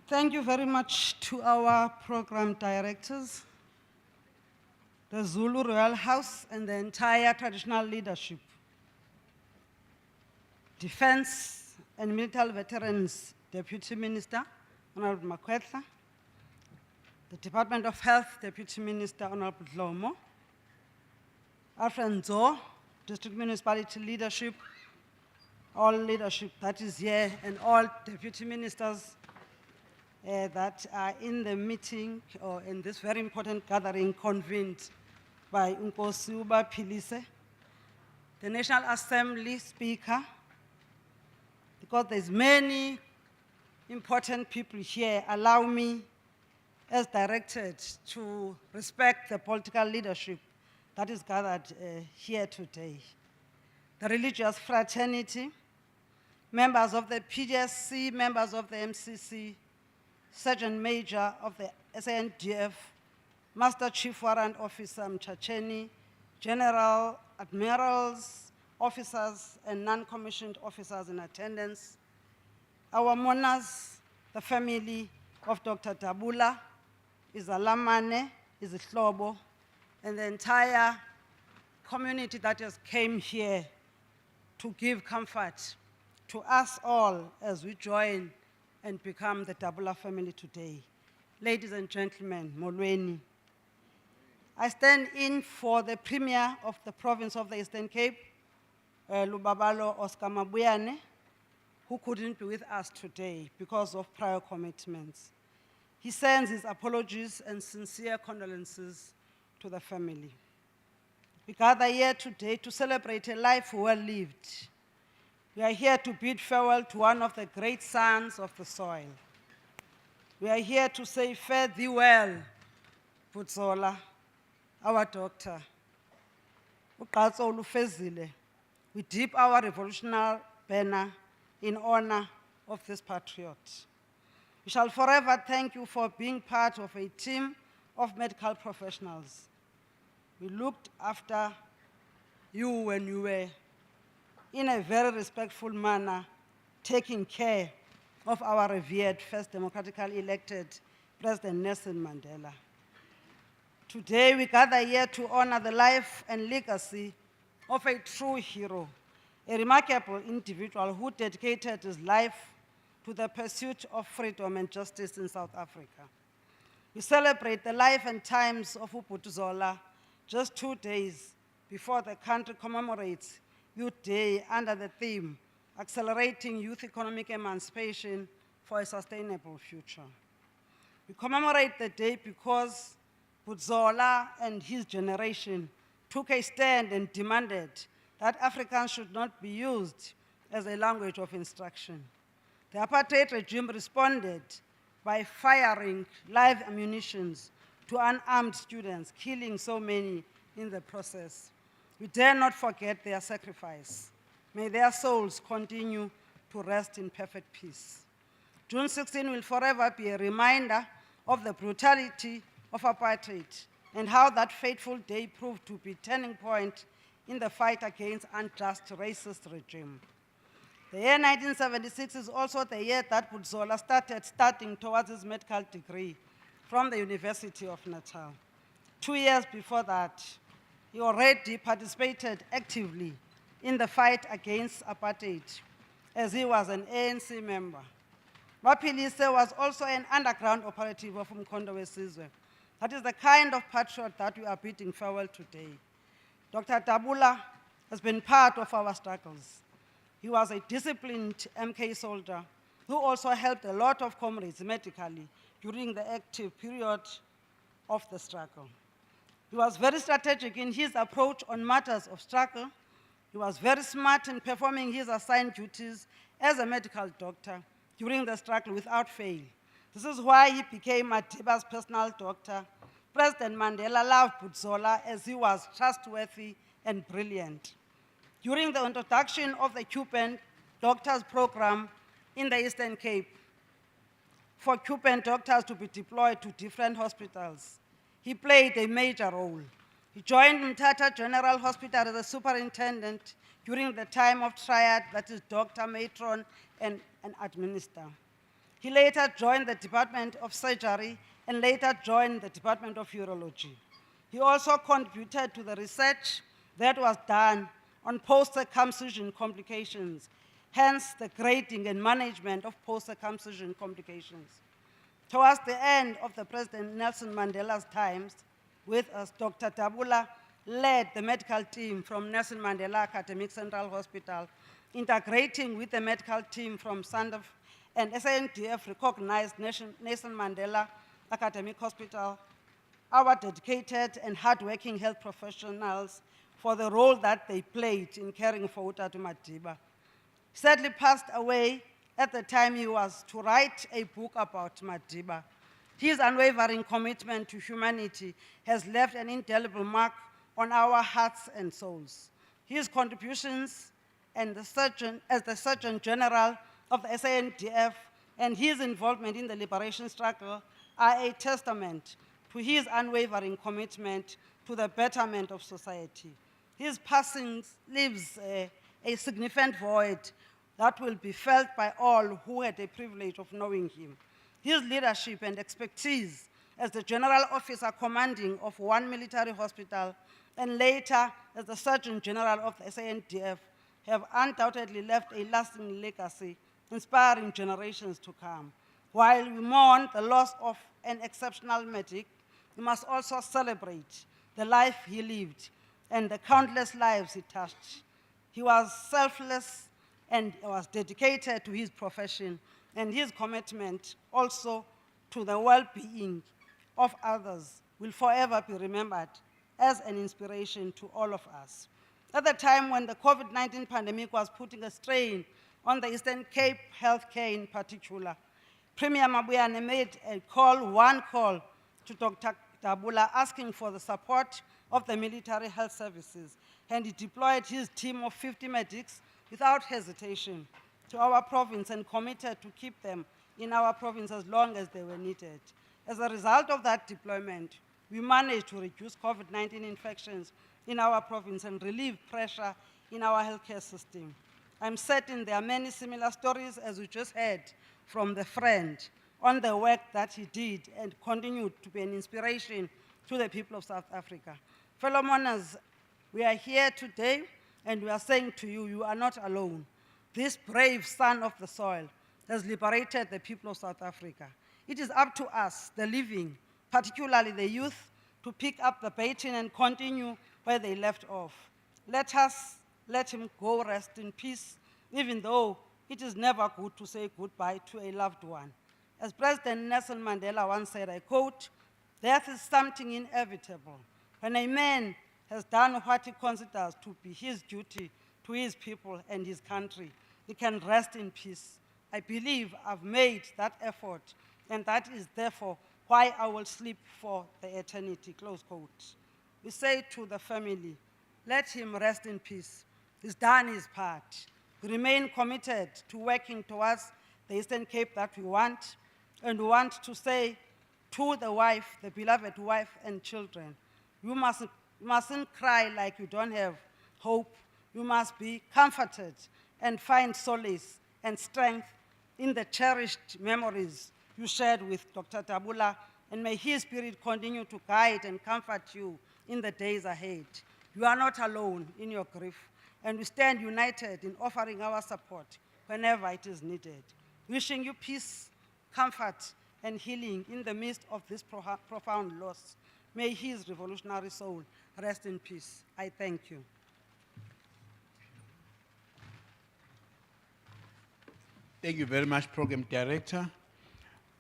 Thank you very much to our program directors, the Zulu Royal House, and the entire traditional leadership, Defense and Military Veterans Deputy Minister, Honorable Makwetla, the Department of Health Deputy Minister, Honorable Dlomo, Alfred Nzo, District Municipality Leadership, all leadership that is here, and all Deputy Ministers that are in the meeting or in this very important gathering convened by Nkosi Uba Philise, the National Assembly Speaker, because there's many important people here. Allow me, as directed, to respect the political leadership that is gathered here today. The religious fraternity, members of the PGSC, members of the MCC, Sergeant Major of the SANDF, Master Chief Warrant Officer Mchacheni, General Admirals, officers and non-commissioned officers in attendance, our mourners, the family of Dr. Tabula, Izalamane, Izihlobo, and the entire community that has came here to give comfort to us all as we join and become the Tabula family today. Ladies and gentlemen, molweni. I stand in for the Premier of the province of the Eastern Cape, Lubabalo Oscar Mabuyane, who couldn't be with us today because of prior commitments. He sends his apologies and sincere condolences to the family. We gather here today to celebrate a life well lived. We are here to bid farewell to one of the great sons of the soil. We are here to say, fare thee well, Zola, our doctor. We dip our revolutionary banner in honor of this patriot. We shall forever thank you for being part of a team of medical professionals. We looked after you when you were in a very respectful manner, taking care of our revered first democratically elected President Nelson Mandela. Today we gather here to honor the life and legacy of a true hero, a remarkable individual who dedicated his life to the pursuit of freedom and justice in South Africa. We celebrate the life and times of Zola just 2 days before the country commemorates Youth Day under the theme, Accelerating Youth Economic Emancipation for a Sustainable Future. We commemorate the day because Zola and his generation took a stand and demanded that Afrikaans should not be used as a language of instruction. The apartheid regime responded by firing live ammunition to unarmed students, killing so many in the process. We dare not forget their sacrifice. May their souls continue to rest in perfect peace. June 16 will forever be a reminder of the brutality of apartheid and how that fateful day proved to be a turning point in the fight against unjust racist regime. The year 1976 is also the year that Zola started studying towards his medical degree from the University of Natal. 2 years before that, he already participated actively in the fight against apartheid, as he was an ANC member. Mapilise was also an underground operative of Umkhonto weSizwe. That is the kind of patriot that we are bidding farewell today. Dr. Tabula has been part of our struggles. He was a disciplined MK soldier who also helped a lot of comrades medically during the active period of the struggle. He was very strategic in his approach on matters of struggle. He was very smart in performing his assigned duties as a medical doctor during the struggle without fail. This is why he became Madiba's personal doctor. President Mandela loved Zola as he was trustworthy and brilliant. During the introduction of the Cuban doctors program in the Eastern Cape, for Cuban doctors to be deployed to different hospitals, he played a major role. He joined Mthatha General Hospital as a superintendent during the time of triad, that is doctor, matron, and administer. He later joined the Department of Surgery and later joined the Department of Urology. He also contributed to the research that was done on post-circumcision complications, hence the grading and management of post-circumcision complications. Towards the end of the President Nelson Mandela's times with us, Dr. Tabula led the medical team from Nelson Mandela Academic Central Hospital, integrating with the medical team from SANDF and SANDF recognized Nelson Mandela Academic Hospital, our dedicated and hardworking health professionals, for the role that they played in caring for Utatu Madiba. He sadly passed away at the time he was to write a book about Madiba. His unwavering commitment to humanity has left an indelible mark on our hearts and souls. His contributions as the Surgeon General of the SANDF and his involvement in the liberation struggle are a testament to his unwavering commitment to the betterment of society. His passing leaves a significant void that will be felt by all who had the privilege of knowing him. His leadership and expertise as the General Officer Commanding of one military hospital and later as the Surgeon General of the SANDF have undoubtedly left a lasting legacy, inspiring generations to come. While we mourn the loss of an exceptional medic, we must also celebrate the life he lived and the countless lives he touched. He was selfless and was dedicated to his profession, and his commitment also to the well-being of others will forever be remembered as an inspiration to all of us. At the time when the COVID-19 pandemic was putting a strain on the Eastern Cape healthcare in particular, Premier Mabuyane made one call to Dr. Dabula asking for the support of the military health services, and he deployed his team of 50 medics without hesitation to our province and committed to keep them in our province as long as they were needed. As a result of that deployment, we managed to reduce COVID-19 infections in our province and relieve pressure in our healthcare system. I'm certain there are many similar stories, as we just heard from the friend, on the work that he did and continued to be an inspiration to the people of South Africa. Fellow mourners, we are here today and we are saying to you, you are not alone. This brave son of the soil has liberated the people of South Africa. It is up to us, the living, particularly the youth, to pick up the baton and continue where they left off. Let us let him go rest in peace, even though it is never good to say goodbye to a loved one. As President Nelson Mandela once said, I quote, "Death is something inevitable. When a man has done what he considers to be his duty to his people and his country, he can rest in peace. I believe I've made that effort, and that is therefore why I will sleep for the eternity," close quote. We say to the family, let him rest in peace. He's done his part. We remain committed to working towards the Eastern Cape that we want, and we want to say to the wife, the beloved wife and children, you mustn't cry like you don't have hope. You must be comforted and find solace and strength in the cherished memories you shared with Dr. Tabula, and may his spirit continue to guide and comfort you in the days ahead. You are not alone in your grief, and we stand united in offering our support whenever it is needed. Wishing you peace, comfort, and healing in the midst of this profound loss. May his revolutionary soul rest in peace. I thank you. Thank you very much, Program Director.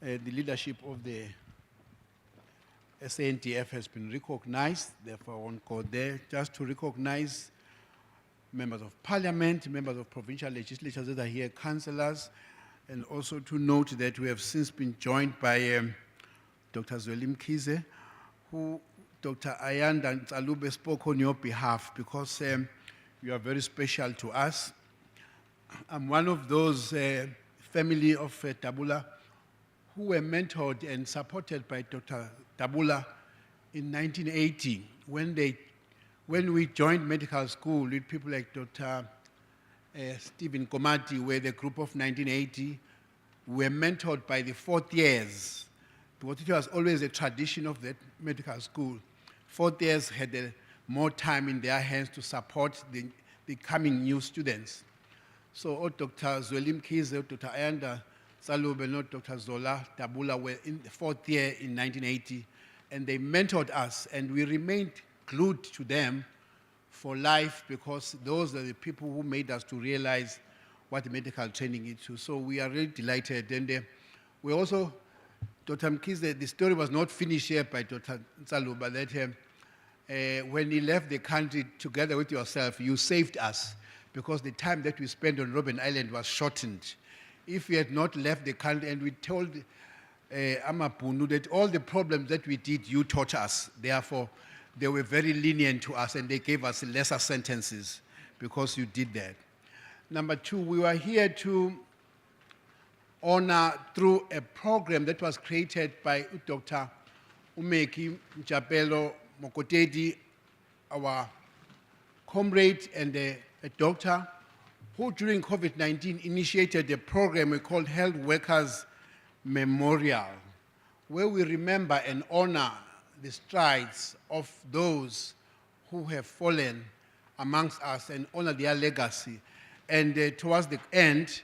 The leadership of the SANDF has been recognized, therefore I won't go there. Just to recognize members of parliament, members of provincial legislatures that are here, councillors, and also to note that we have since been joined by Dr. Zola Wiseman, who Dr. Ayanda Nzalube spoke on your behalf because you are very special to us. I'm one of those family of Tabula who were mentored and supported by Dr. Tabula in 1980 when we joined medical school with people like Dr. Stephen Komati, where the group of 1980 were mentored by the fourth years, because it was always a tradition of that medical school. Fourth years had more time in their hands to support the coming new students. So Dr. Zola Wiseman, Dr. Ayanda Nzalube, and Dr. Zola Dabula were in the fourth year in 1980, and they mentored us, and we remained glued to them for life because those are the people who made us to realize what medical training is. So we are really delighted. And we also, Dr. Mkhize, the story was not finished here by Dr. Nzalube, that when he left the country together with yourself, you saved us because the time that we spent on Robben Island was shortened. If we had not left the country, and we told Amapunu that all the problems that we did, you taught us. Therefore, they were very lenient to us and they gave us lesser sentences because you did that. Number two, we were here to honor through a program that was created by Dr. Umeki Mjapelo Mokotedi, our comrade and a doctor, who during COVID-19 initiated a program we called Health Workers Memorial, where we remember and honor the strides of those who have fallen amongst us and honor their legacy. And towards the end,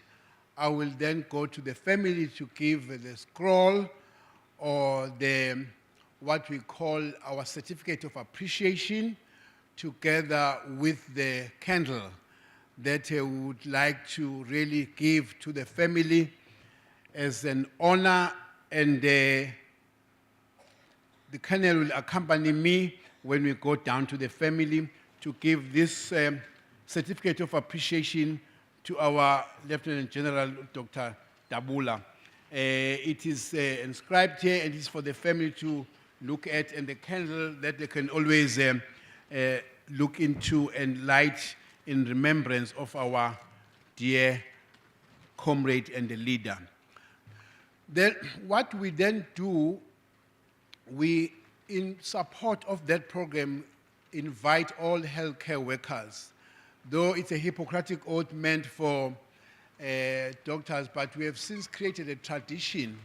I will then go to the family to give the scroll or what we call our certificate of appreciation, together with the candle that we would like to really give to the family as an honor. And the colonel will accompany me when we go down to the family to give this certificate of appreciation to our Lieutenant General Dr. Dabula. It is inscribed here and it's for the family to look at, and the candle that they can always look into and light in remembrance of our dear comrade and the leader. Then, what we then do, we, in support of that program, invite all healthcare workers. Though it's a Hippocratic oath meant for doctors, but we have since created a tradition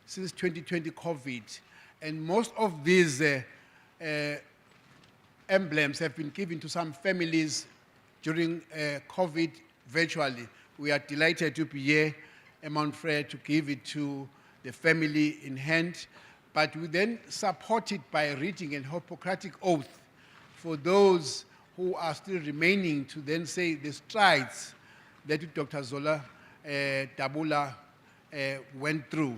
since 2020 COVID, and most of these emblems have been given to some families during COVID virtually. We are delighted to be here at Mount Frere to give it to the family in hand, but we then support it by reading a Hippocratic oath for those who are still remaining to then say the strides that Dr. Zola Dabula went through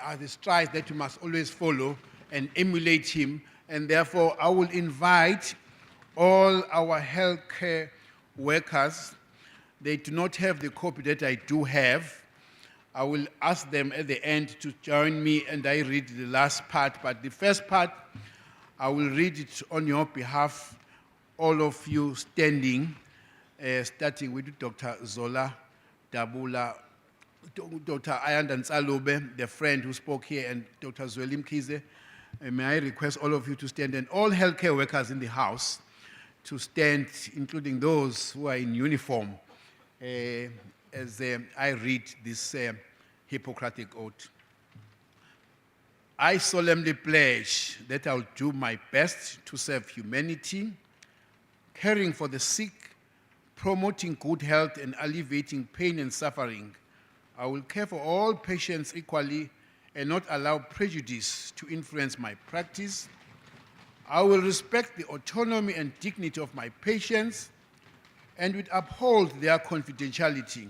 are the strides that you must always follow and emulate him. And therefore, I will invite all our healthcare workers. They do not have the copy that I do have. I will ask them at the end to join me and I read the last part. But the first part, I will read it on your behalf, all of you standing, starting with Dr. Zola Dabula, Dr. Ayanda Nzalube, the friend who spoke here, and Dr. Zola Wiseman. May I request all of you to stand, and all healthcare workers in the house to stand, including those who are in uniform, as I read this Hippocratic oath. I solemnly pledge that I'll do my best to serve humanity, caring for the sick, promoting good health, and alleviating pain and suffering. I will care for all patients equally and not allow prejudice to influence my practice. I will respect the autonomy and dignity of my patients and will uphold their confidentiality.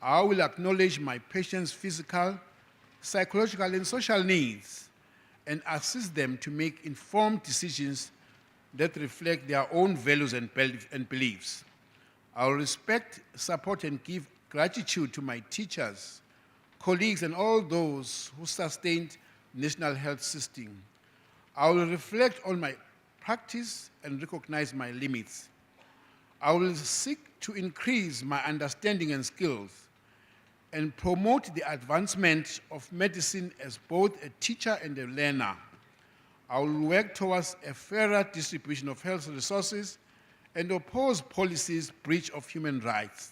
I will acknowledge my patients' physical, psychological, and social needs and assist them to make informed decisions that reflect their own values and beliefs. I will respect, support, and give gratitude to my teachers, colleagues, and all those who sustained national health system. I will reflect on my practice and recognize my limits. I will seek to increase my understanding and skills and promote the advancement of medicine as both a teacher and a learner. I will work towards a fairer distribution of health resources and oppose policies' breach of human rights.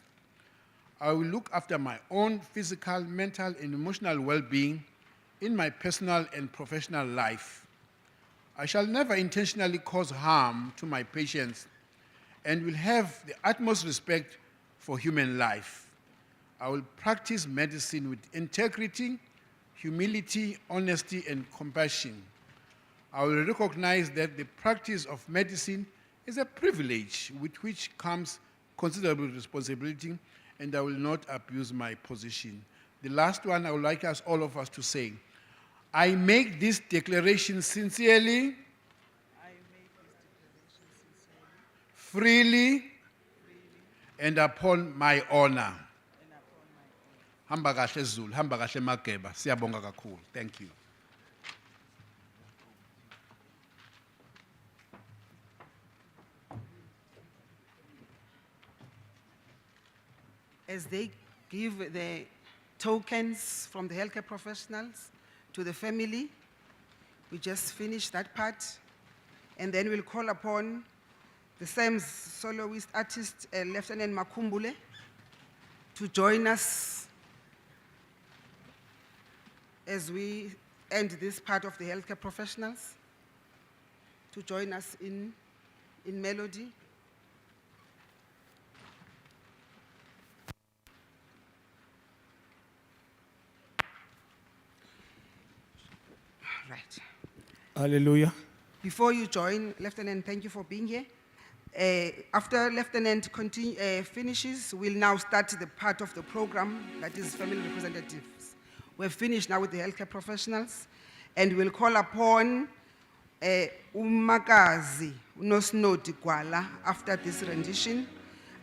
I will look after my own physical, mental, and emotional well-being in my personal and professional life. I shall never intentionally cause harm to my patients and will have the utmost respect for human life. I will practice medicine with integrity, humility, honesty, and compassion. I will recognize that the practice of medicine is a privilege with which comes considerable responsibility, and I will not abuse my position. The last one, I would like us, all of us, to say, I make this declaration sincerely, freely, and upon my honor. Hamba kahle Zulu, hamba kahle Mageba. Siyabonga kakhulu. Thank you. As they give the tokens from the healthcare professionals to the family, we just finished that part, and then we'll call upon the same soloist artist, Lieutenant Makumbule, to join us as we end this part of the healthcare professionals, to join us in melody. Right. Hallelujah. Before you join, Lieutenant, thank you for being here. After Lieutenant finishes, we'll now start the part of the program that is family representatives. We're finished now with the healthcare professionals, and we'll call upon Umakazi Unosnoti Gwala after this rendition.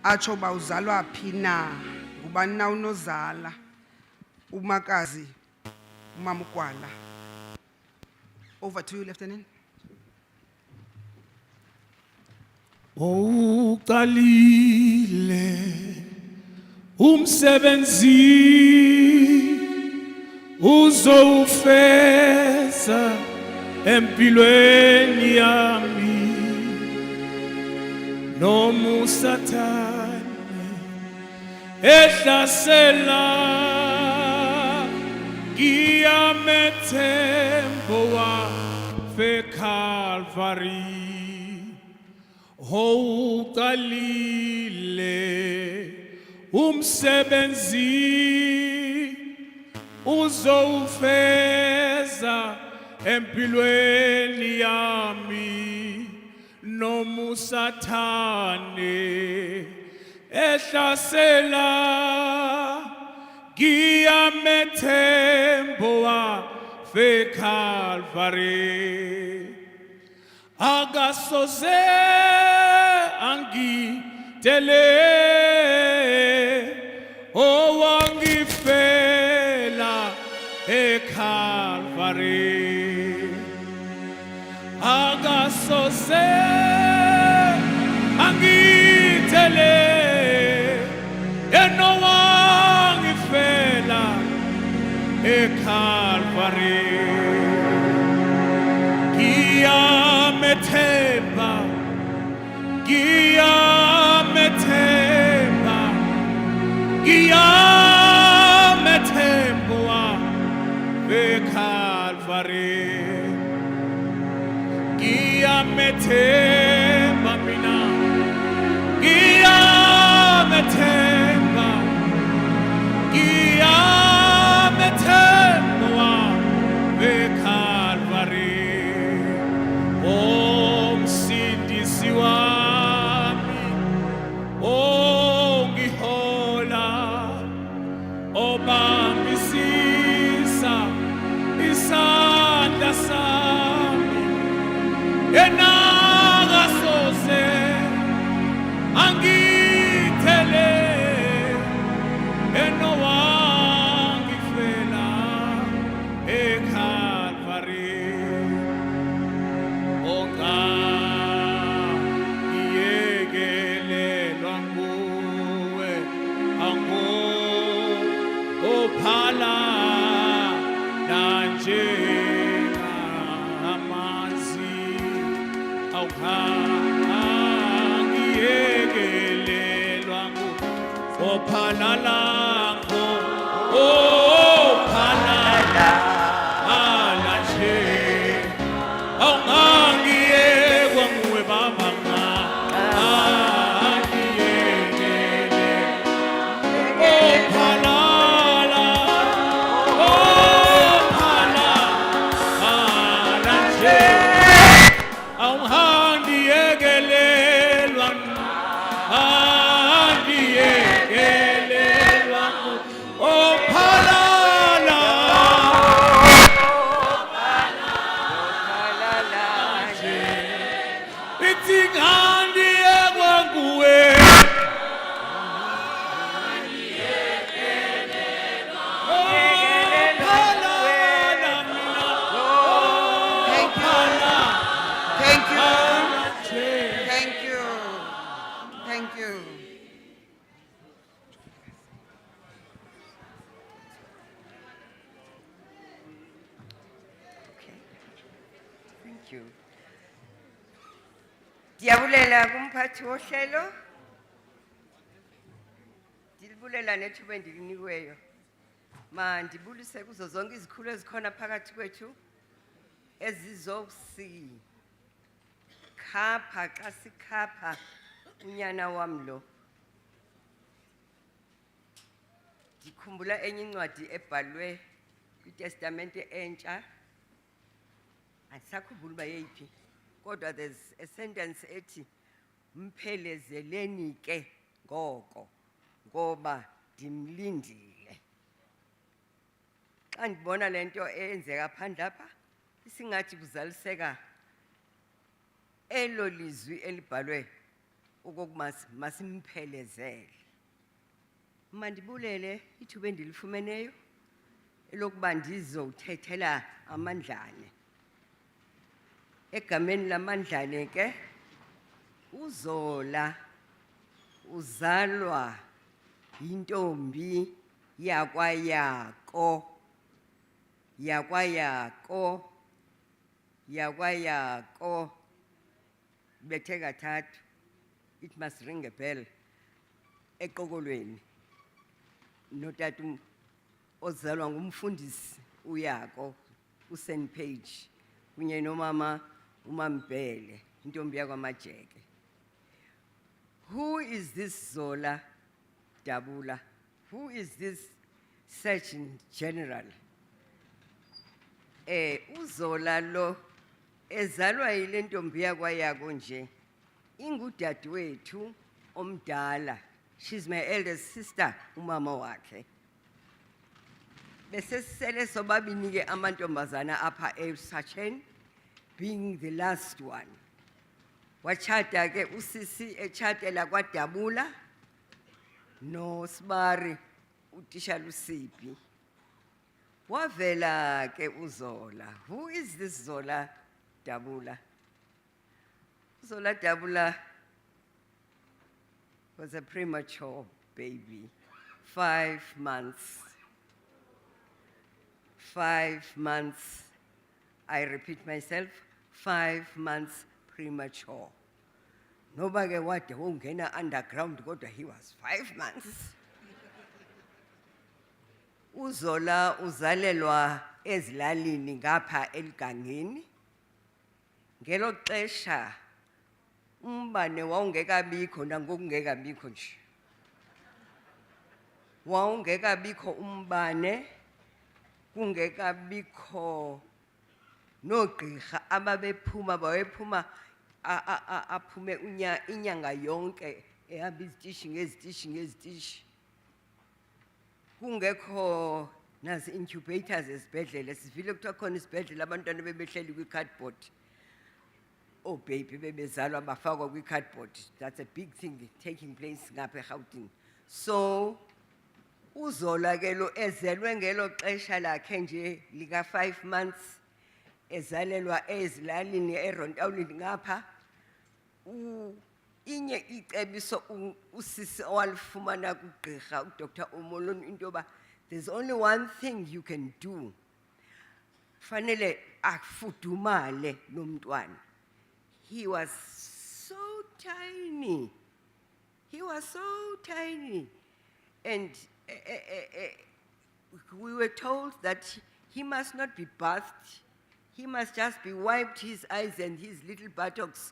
Acho ba uzalwa phina, ngubani na unozala, Umakazi, Umama uGwala. Over to you, Lieutenant. Uqalile umsebenzi uzowufeza empilweni yami noma usathane ehlasela ngiyamethembo wafe Calvary. Uqalile umsebenzi uzowufeza empilweni yami noma usathane ehlasela ngiyamethembo wafe Calvary. Agasoze angitele owangifela Calvary. Agasoze angitele enowangifela Calvary. Giyamethemba ngiyamethemba eCalvary ngiyamethemba mina ngiyamethemba eCalvary omsindisi wami ongihola obambisisa isandla sami yena akasoze angithele enowangifela eCalvary ongayekelelwa nguwe ophala nanjengamanzi awuhangiyekelelwa nguwe ophala lakho ophala nanje awungangiyekwa nguwe baba Thank you. Okay. Thank you. Diabulela kumphathi wohlelo. Ndibulela nethuba endiliniweyo. Mandibulise kuzo zonke izikhulu ezikhona phakathi kwethu ezizokusikhapha xa sikhapha unyana wam lo. Ndikhumbula enye incwadi ebhalwe kwiTestamente entsha. Andisakhumbula uba yeyiphi. Kodwa there's a sentence ethi mphelezeleni ke ngoko ngoba ndimlindile. Xa ndibona le nto eyenzeka phandle apha isingathi kuzaliseka elo lizwi elibhalwe okokuba masimphelezele. Mandibulele ithuba endilifumeneyo elokuba ndizowuthethela amandlane. Egameni lamandlane ke uZola uzalwa yintombi yakwayako bethe kathathu. It must ring a bell. Eqokolweni notata ozalwa ngumfundisi uyako uSen Page kunye nomama uMambele intombi yakwaMajeke. Who is this Zola Dabula? Who is this Surgeon General? uZola lo ezalwa yile ntombi yakwayako nje ingudadewethu omdala. She's my eldest sister, umama wakhe. Besesele sobabini ke amantombazana apha eSachin, being the last one. Wachata ke usisi echatela kwaDabula no Sibari utisha Lusipi. Wavela ke uZola. Who is this Zola Dabula? Zola Dabula was a premature baby, 5 months. 5 months, I repeat myself, 5 months premature. Nobody wade ungena underground kodwa he was 5 months. uZola uzalelwa ezilalini ngapha eligangeni. Ngelo xesha umbane wawungekabikho nangokungekabikho nje. Wawungekabikho umbane, kungekabikho nogqirha ababephuma bawephuma aphume inyanga yonke ehamba izitishi ngezitishi. Kungekho nazi incubators esibhedlela, sivile kuthiwa khona isibhedlela abantwana bebehleli kwi-cardboard. Oh baby bebezalwa bafakwa kwi-cardboard. That's a big thing taking place ngapha eGauteng. So uZola ke lo ezelwe ngelo xesha lakhe nje lika 5 months ezalelwa ezilalini eRontawulini ngapha. Inye icebiso usisi owalifumana kugqirha uDr. Omoloni into yoba there's only one thing you can do. Fanele afudumale lo mntwana. He was so tiny. He was so tiny. And we were told that he must not be bathed. He must just be wiped his eyes and his little buttocks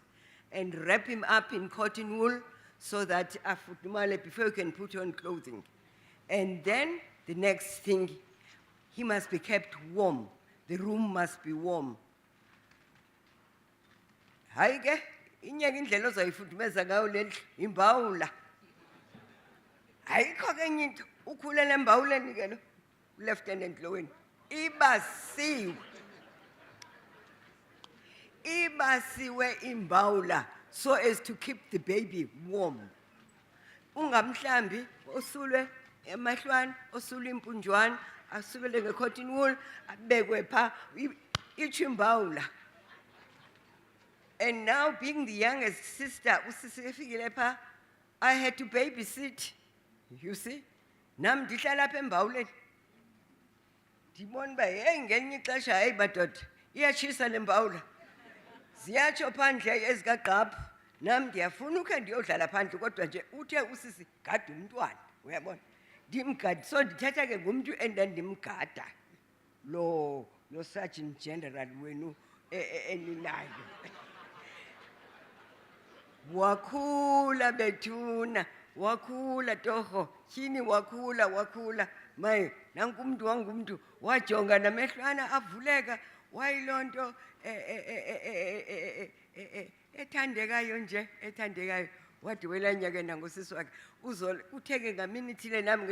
and wrap him up in cotton wool so that afudumale before you can put on clothing. And then the next thing, he must be kept warm. The room must be warm. Hayi ke inyaka indlela ozayifudumeza ngayo le imbawula. Ayikho ke enye into ukhulele embawuleni ke lo left hand enhlokweni. Ibasiwe imbawula so as to keep the baby warm. Ungamhlambi osulwe emahlwane osulwe impunjwana asukele ngecotton wool abekwe pha ichimbawula. And now being the youngest sister usisi efikile pha I had to babysit. You see? Nam ndihlala apha embawuleni. Ndibona uba hey ngelinye ixesha hayi madoda iyatshisa le mbawula. Ziyatsho phandle ezikagqaphu. Nam ndiyafuna ukhe ndiyodlala phandle kodwa nje uthe usisi gada umntwana. Uyabona? Ndimgada so ndithetha ke ngumntu endandimgada. Lo Sergeant General wenu eninayo. Wakhula bethuna, wakhula toho, chini wakhula. Maye, nankumntu wangumntu, wajonga namehlwana avuleka, wayilonto ethandekayo nje, ethandekayo. Wathi welanyake nangosisi wakhe. Uzola utheke ngamini thile nami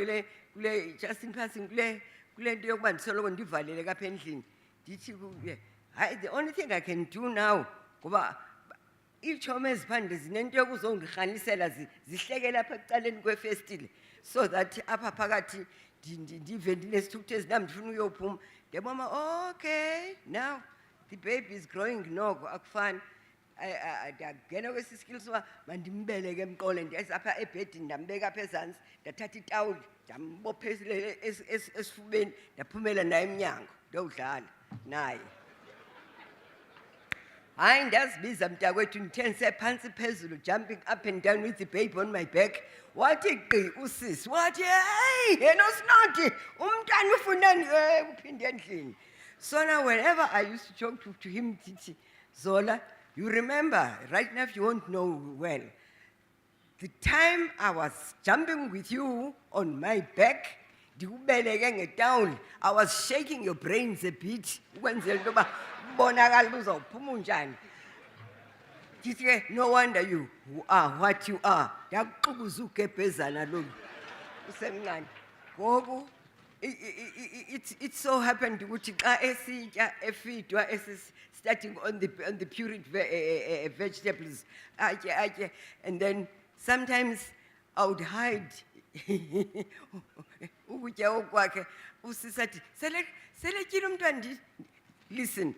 kule just in passing kule nto yokuba ndisoloko ndivalele kapha endlini. Ndithi kuye, hayi the only thing I can do now ngoba ichome eziphandle zinento yokuzongirhanisela zihleke lapha ecaleni kwefestile so that apha phakathi ndive ndinesithukuthezi nami ndifuna uyophuma. Ndiyabona okay now the baby is growing noko akufani. Ndagena kwesi skill soba mandimbeleke emqolo ndiyapha ebhedini ndambeka apha ezantsi ndathatha itawuli ndambophelele esifubeni ndaphumela naye emnyango ndiyodlala naye. Hayi ndazibiza mntakwethu ndithe ndisephantsi phezulu jumping up and down with the baby on my back. Wathi gqi usisi wathi hey yena uSinoti umntana ufunani uphinde endlini. So now whenever I used to talk to him ndithi Zola, you remember right now if you won't know well, the time I was jumping with you on my back ndikubeleke ngetawuli I was shaking your brains a bit ukwenzela into yoba bonakala uzawuphuma unjani. Ndithi ke no wonder you are what you are. Ndakuqubuza ugebhezana lolu usemncane. Ngoku it so happened ukuthi xa esitya efidwa starting on the pureed vegetables atye and then sometimes I would hide ukutya okwakhe. Usisathi sele tyile umntwana ndithi listen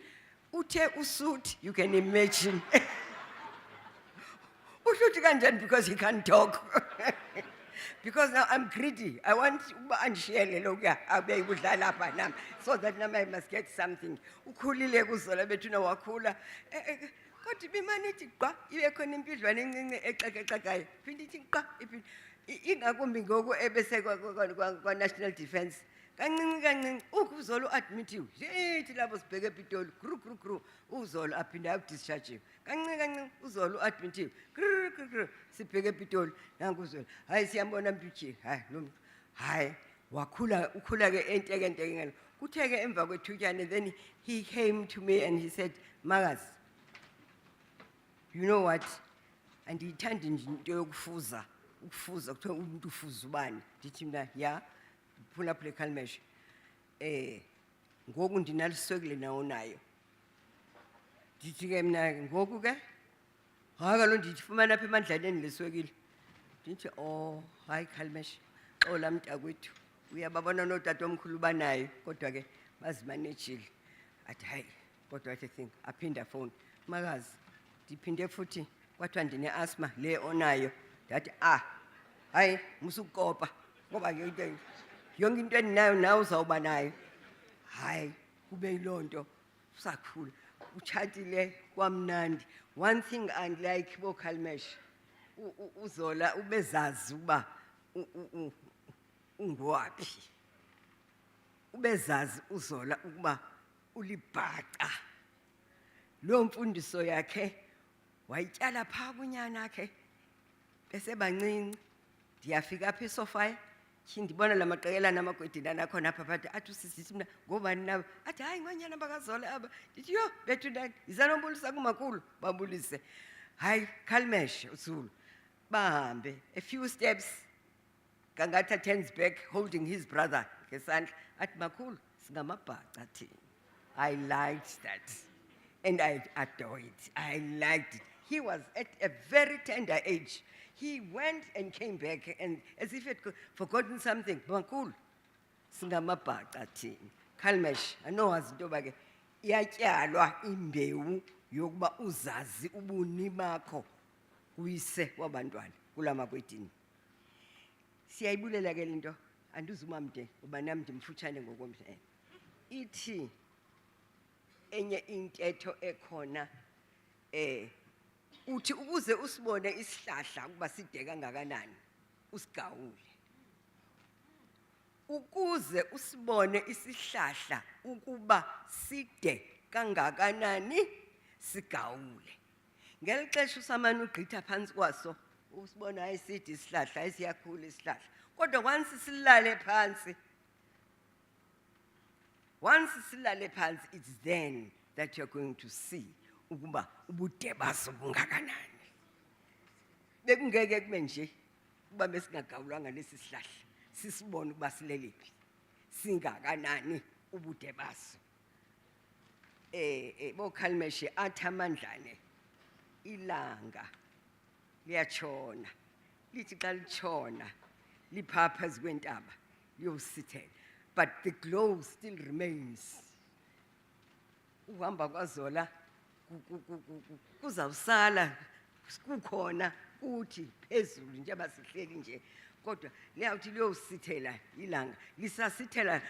uthe usuthi you can imagine. Ushuthi kanjani because he can't talk. Because now I'm greedy. I want uba andishiyele lokuya abe kudlala apha nami so that now I must get something. Ukhulile kuZola bethuna wakhula. Kodwa imane ithi gqa ibe khona impidlwane encinci exexexakayo. Phinde ithi gqa iphinde ingakumbi ngoku ebese kwa National Defence kancinci ukuzola uadmithiwe yithi labo sibheke ePitoli gru uzola aphinda akudischarge kancinci uzola uadmithiwe gru sibheke ePitoli nanku uzola hayi siyambona mpithi hayi lo hayi ukhula ke enteke ngalo kutheke emva kwethutyana. Then he came to me and he said, Magas, you know what, andiyithandi nje into yokufuza kuthiwa umuntu ufuza ubani. Ndithi mna ya phulaphula eKhalmeshe ngoku ndinaliswekile nawo nayo. Ndithi ke mna ngoku ke hayi kaloku ndifumana apha emandlaleni leswekile. Ndithi oh hayi Khalmeshe xola mntakwethu uyababona notatomkhulu banayo kodwa ke bazimanejile. Athi hayi kodwa I think aphinda phone Makazi ndiphinde futhi kwathiwa ndine-asthma le onayo. Ndathi hayi musukopa ngoba yonke into endinayo nawe uzawuba nayo. Hayi kube yiloo nto usakhula utshatile kwamnandi. One thing andilike boKhalmeshe uzola ubezazi uba ungowaphi. Ubezazi uzola ukuba ulibhaca. Lo mfundiso yakhe wayityala phaa kunyana akhe besebancinci. Ndiyafika apha eSofaya ndibona la maqekelana amagwedilana akhona apha phakathi. Athi usisithi mna ngobani nabo? Athi hayi ngonyana bakaZola aba. Ndithi yho bethu ndani yiza nobulisa kumakhulu babulise. Hayi Khalmeshe uZulu bahambe a few steps Gangata turns back holding his brother ngesandla. Athi makhulu singamabhaca thina. I liked that and I adore it. I liked it. He was at a very tender age. He went and came back and as if he had forgotten something. Makhulu singamabhaca thina. Khalmeshe anowazi into yoba ke iyatyalwa imbewu yokuba uzazi ubuni bakho uyise wabantwana kula makwedini. Siyayibulela ke lento andizuma mde ngoba nami ndimfutshane ngokomhlaba. Ithi enye intetho ekhona uthi ukuze usibone isihlahla ukuba side kangakanani usigawule. Ukuze usibone isihlahla ukuba side kangakanani sigawule. Ngelixesha usamane ugqitha phansi kwaso usibona ayisidi isihlahla ayisiyakhula isihlahla. Kodwa once silale phansi it's then that you're going to see ukuba ubude baso bungakanani. Bekungeke kube nje ukuba besingagawulwanga lesi sihlahla sisibone ukuba silelephi singakanani ubude baso. boKhalmeshe athi amandlane ilanga liyatshona. Lithi xa litshona liphaa phezu kwentaba liyosithela, but the glow still remains. Uhamba kwaZola kuzawusala kukhona kuthi phezulu njengoba sihleli nje, kodwa liyawuthi liyosithela ilanga lisasithela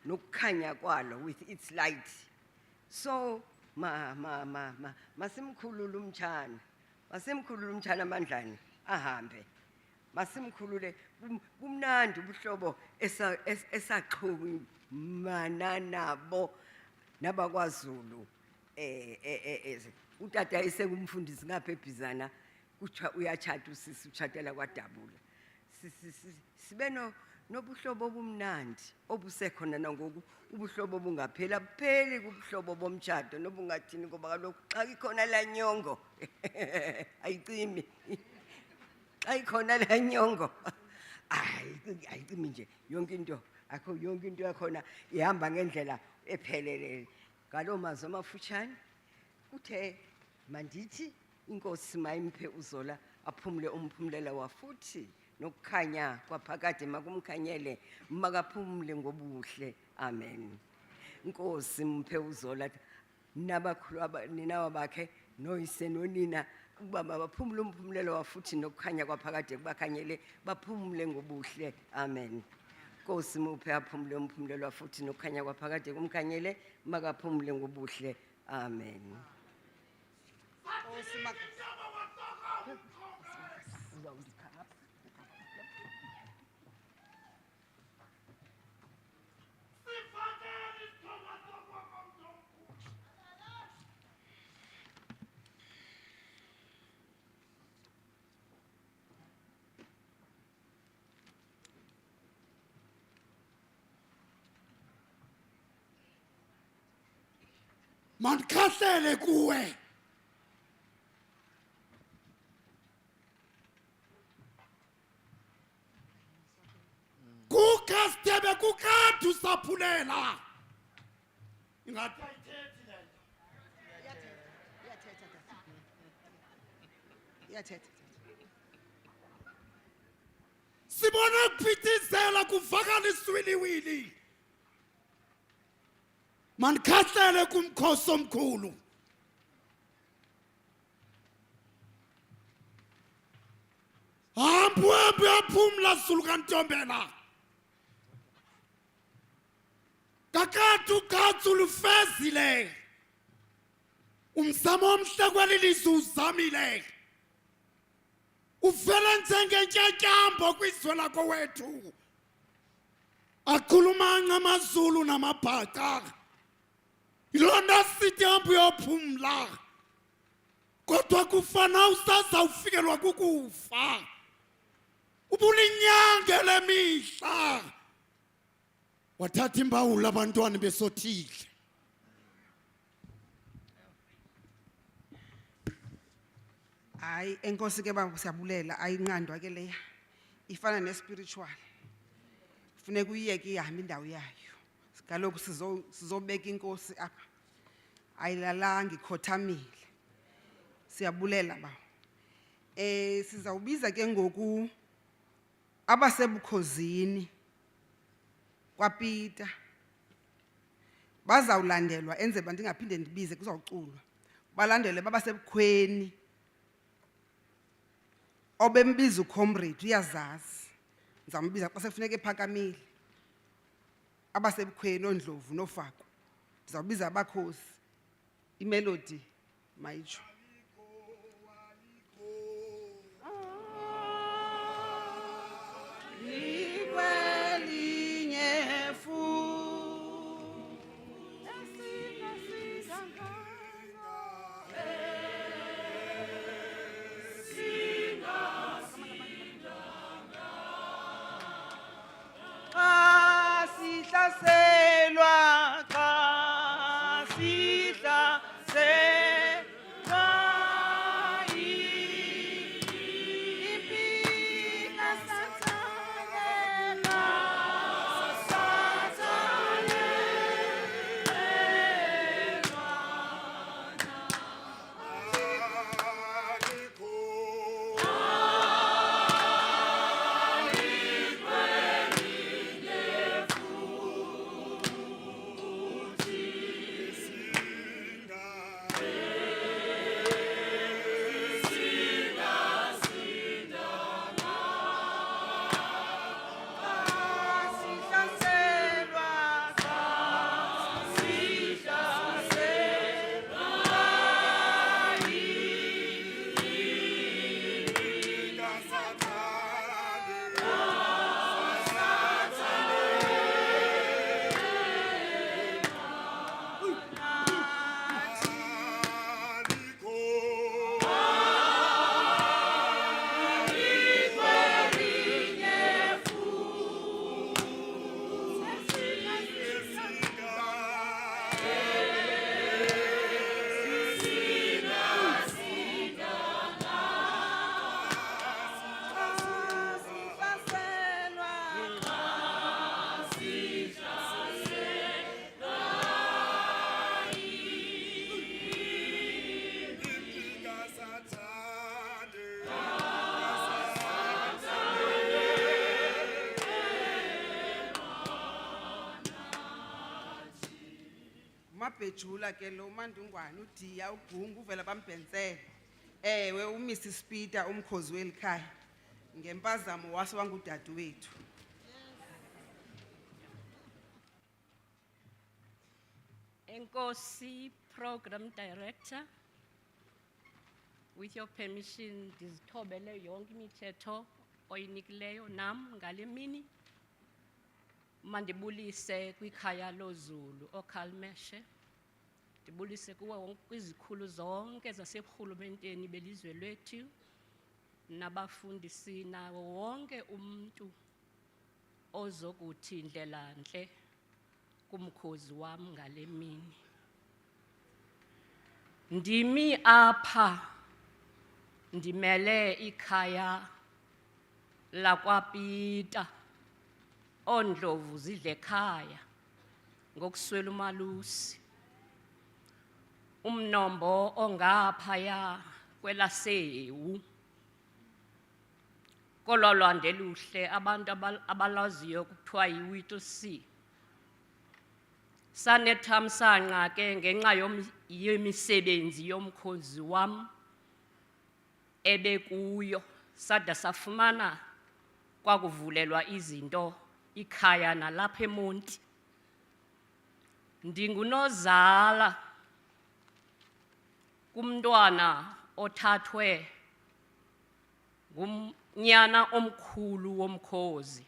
nokukhanya kwalo with its light. So masimkhulule umtshana, amandlane ahambe, masimkhulule. Kumnandi ubuhlobo esaxhumana nabo nabakwaZulu. Utata esekumfundisi ngapha eBhizana kuthiwa uyatshata usisi, utshatela kwaDabula. Sibe nobuhlobo obumnandi obusekhona nangoku. Ubuhlobo bungaphela bupheli kubuhlobo bomtshato nobungathini, ngoba kaloku xa ikhona laa nyongo ayicimi. Xa ikhona laa nyongo ayicimi nje, yonke into akho, yonke into yakhona ihamba ngendlela epheleleyo. Ngaloo mazwi amafutshane kuthe mandithi inkosi mayimphe uZola aphumle umphumlela wafuthi nokukhanya kwaphakade makumkhanyele, makaphumle ngobuhle. Amen. Inkosi mphe uZola nabakhulu ninawa bakhe noyise nonina ukuba mabaphumle umphumlela wafuthi nokukhanya kwaphakade kubakhanyele, baphumle ngobuhle. Amen. Inkosi muphe aphumle umphumlela wafuthi nokukhanya kwaphakade kumkhanyele, makaphumle ngobuhle. Amen. mandikhahlele kuwe kukastebe kukade usaphulela ingathi ayithethi le nto sibona kuphithizela kuvakala iswiliwili mandikhahlele kumkhosi omkhulu hambu yaphumla Zulu kaNtombela kakade uGatsu lufezile umzamo omhle kwelilizwe uzamile uvele njengentyatyambo kwizwe lakowethu akhuluma ngamazulu namabhaca yiloo nto sithi hambu yophumla kodwa kufana usazawufikelwa kukufa ubulinyange lemihla wathatha imbawula abantwana besothile Hayi enkosi ke baba siyabulela ayinqandwa ke leya ifana nespiritual kufuneka uyiyeke ihambe indawo yayo kaloku sizobeka inkosi apha ayilalanga ikhothamile siyabulela baba sizawubiza ke ngoku abasebukhosini kwaPeter bazawulandelwa enze bantu ndingaphinde ndibize kuzawuculwa balandele babasebukhweni obembiza ucomrade uyazazi ndizambiza xa sekufuneka ephakamile abasebukhweni oNdlovu noFako ndizawubiza abakhosi imelody mayitsho Bejula ke lo mandungwane uDiya uGungu uvela bambhensele ewe uMrs Peter umkhozi welikhaya ngempazamo wase wangudadewethu Enkosi Program Director, with your permission, ndizithobele yonke imithetho oyinikileyo nam ngale mini. Mandibulise kwikhaya loZulu oKhalmeshe. Ndibulise kuwe wonke kwizikhulu zonke zaseburhulumenteni belizwe lethu nabafundisi nawo wonke umuntu ozokuthi indlela ntle kumkhozi wam ngale mini. Ndimi apha ndimele ikhaya lakwapita oondlovu zidle ekhaya ngokuswela umalusi. Umnombo ongaphaya kwelasehewu kolwa lwande luhle abantu abalaziyo kuthiwa yiWhittle Sea. Sanethamsanqa ke ngenxa yemisebenzi yomkhozi wam ebekuyo sada safumana kwakuvulelwa izinto ikhaya nalapha eMonti. Ndingunozala kumntwana othathwe ngumnyana omkhulu womkhozi,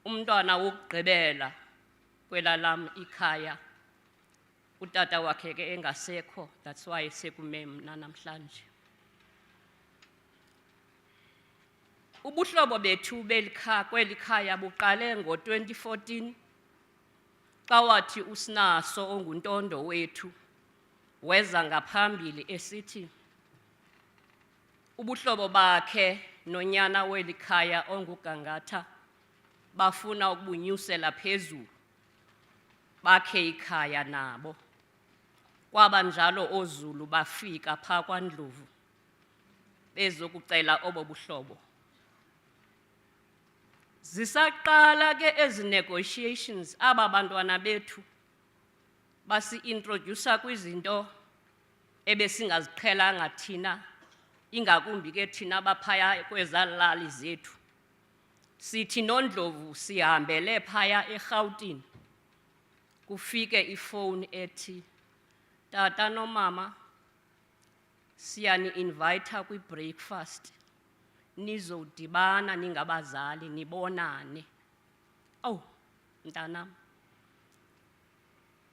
umntwana wokugqibela kwelalam ikhaya. Utata wakhe ke engasekho, that's why sekume mna namhlanje. Ubuhlobo bethu kweli khaya buqale ngo-2014 xa wathi uSinaso onguntondo wethu weza ngaphambili esithi ubuhlobo bakhe nonyana weli khaya onguGangatha bafuna ukubunyusela phezulu, bakhe ikhaya nabo. Kwaba njalo oZulu bafika phaa kwaNdlovu bezokucela obo buhlobo. Zisaqala ke ezi negotiations, aba bantwana bethu basi-introducer kwizinto ebesingaziqhelanga thina, ingakumbi ke thina baphaya kwezalali zethu. Sithi noNdlovu sihambele phaya eRhawutini, kufike ifowuni ethi, tata nomama siyani-invayitha kwi-breakfast nizodibana ningabazali nibonane. Oh, mntanam.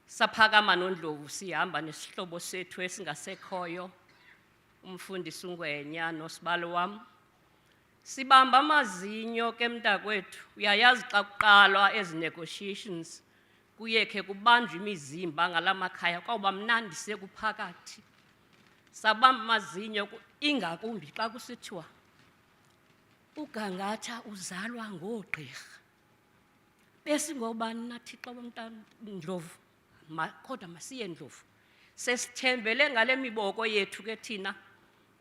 Saphakama noNdlovu sihamba nesihlobo sethu esingasekhoyo, umfundisi uNgwenya nosibalo wam. Sibamba amazinyo ke mntakwethu, uyayazi xa kuqalwa ezi negotiations kuye khe kubanjwe imizimba ngalamakhaya, kwawuba mnandi sekuphakathi. Sabamba amazinyo ingakumbi xa kusithiwa uGangatha uzalwa ngoogqirha. Besingobani nathi xa bomntana Ndlovu, kodwa masiye Ndlovu. Sesithembele ngale miboko yethu ke thina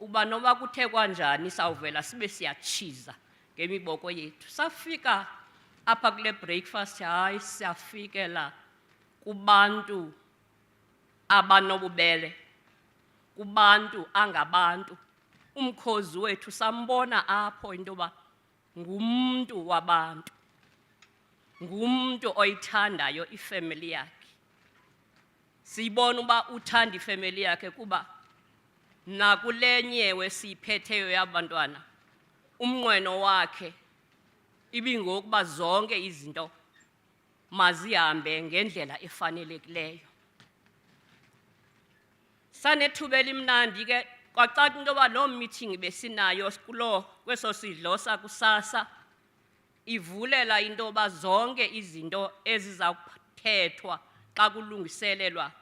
uba noba kuthe kwanjani sawuvela sibe siyatshiza ngemiboko yethu. Safika apha kule breakfast, hayi siyafikela kubantu abanobubele, kubantu angabantu. Umkhozi wethu sambona apho into yoba ngumntu wabantu, ngumntu oyithandayo ifemeli yakhe. Siyibona uba uthanda ifemeli yakhe kuba nakule nyewe siyiphetheyo yabantwana umnqweno wakhe ibingokuba zonke izinto mazihambe ngendlela efanelekileyo. Sanethuba elimnandi ke kwacaca into yoba loo meeting besinayo kweso sidlo sakusasa ivulela into yoba zonke izinto ezizawuthethwa xa kulungiselelwa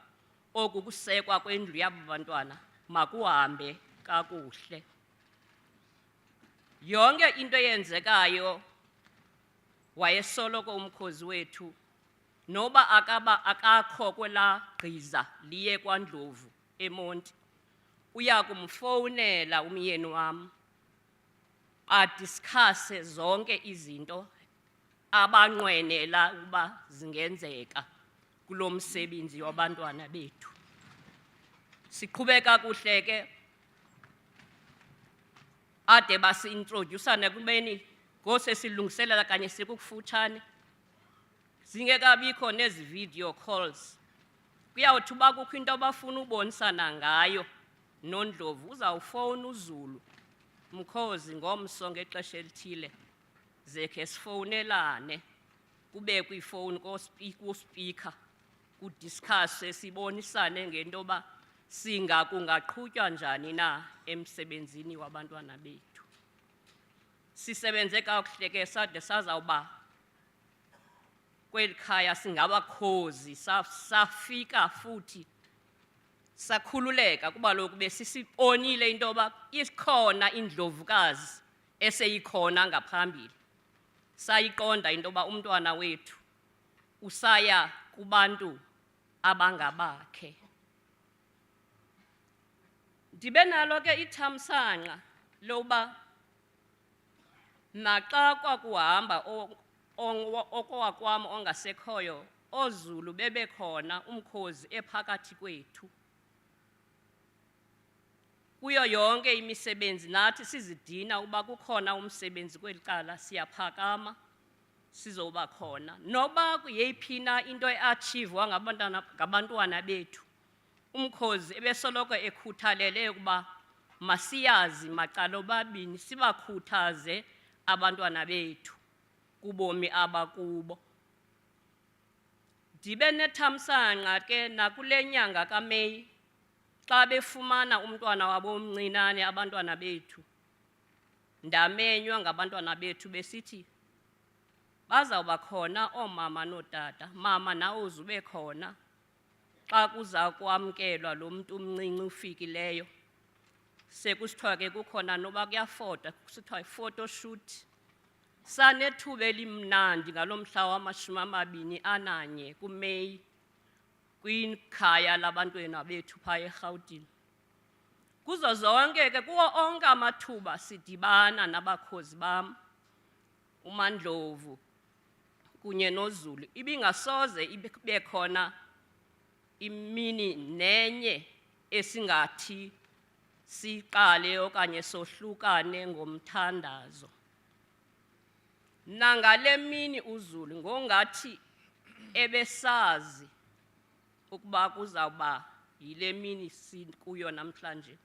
oku kusekwa kwendlu yabo bantwana makuhambe kakuhle. Yonke into eyenzekayo wayesoloko umkhozi wethu noba akakho kwela gqiza liye kwaNdlovu eMonti, uya kumfowunela umyeni wam adiskhase zonke izinto abanqwenela uba zingenzeka kulo msebenzi wabantwana bethu. Siqhubeka kuhle ke ade basi-introducer nekubeni ngose silungiselela kanye sikufutshane, zingekabikho nezi video calls. Kuyawuthi uba kukho into abafuna ubonisana ngayo noNdlovu uzawufowuna uZulu, mkhozi ngomso ngexesha elithile zekhe sifowunelane, kube kwifowuni kuspika kudiskhase sibonisane ngento yoba kungaqhutywa njani na emsebenzini wabantwana bethu. Sisebenze kakuhle ke sade sazawuba kweli khaya singabakhozi. Safika futhi sakhululeka kuba lokhu besisibonile into yoba ikhona indlovukazi eseyikhona ngaphambili. Sayiqonda into yoba umntwana wethu usaya kubantu abangabakhe. Ndibe nalo ke ithamsanqa loba naxa kwakuhamba okowakwam ongasekhoyo oZulu bebekhona umkhozi ephakathi kwethu. Kuyo yonke imisebenzi nathi sizidina uba kukhona umsebenzi kweli cala siyaphakama sizoba khona. Noba kuyeyiphina into eachievwa ngabantwana bethu, umkhozi ebesoloko ekhuthalele ukuba masiyazi macala obabini sibakhuthaze abantwana bethu kubomi abakubo. Ndibe nethamsanqa ke nakule nyanga kaMeyi xa befumana umntwana wabo omncinane abantwana bethu, ndamenywa ngabantwana bethu besithi bazawuba khona oomama nootata, mama nawe uzube khona xa kuza kwamkelwa lo mntu umncinci ufikileyo. Sekusithiwa ke kukhona noba kuyafotwa, kusithiwa yi-photo shoot. Sanethuba elimnandi ngalo mhla wama-21 kuMeyi kwikhaya labantwana bethu phaya eRhawutini. Kuzo zonke ke kuwo onke amathuba sidibana nabakhozi bam, uMandlovu kunye noZulu. Ibingasoze ibe khona imini nenye esingathi siqale okanye sohlukane ngomthandazo. Nangale mini uZulu ngongathi ebesazi ukuba kuzawuba yile mini sikuyo namhlanje.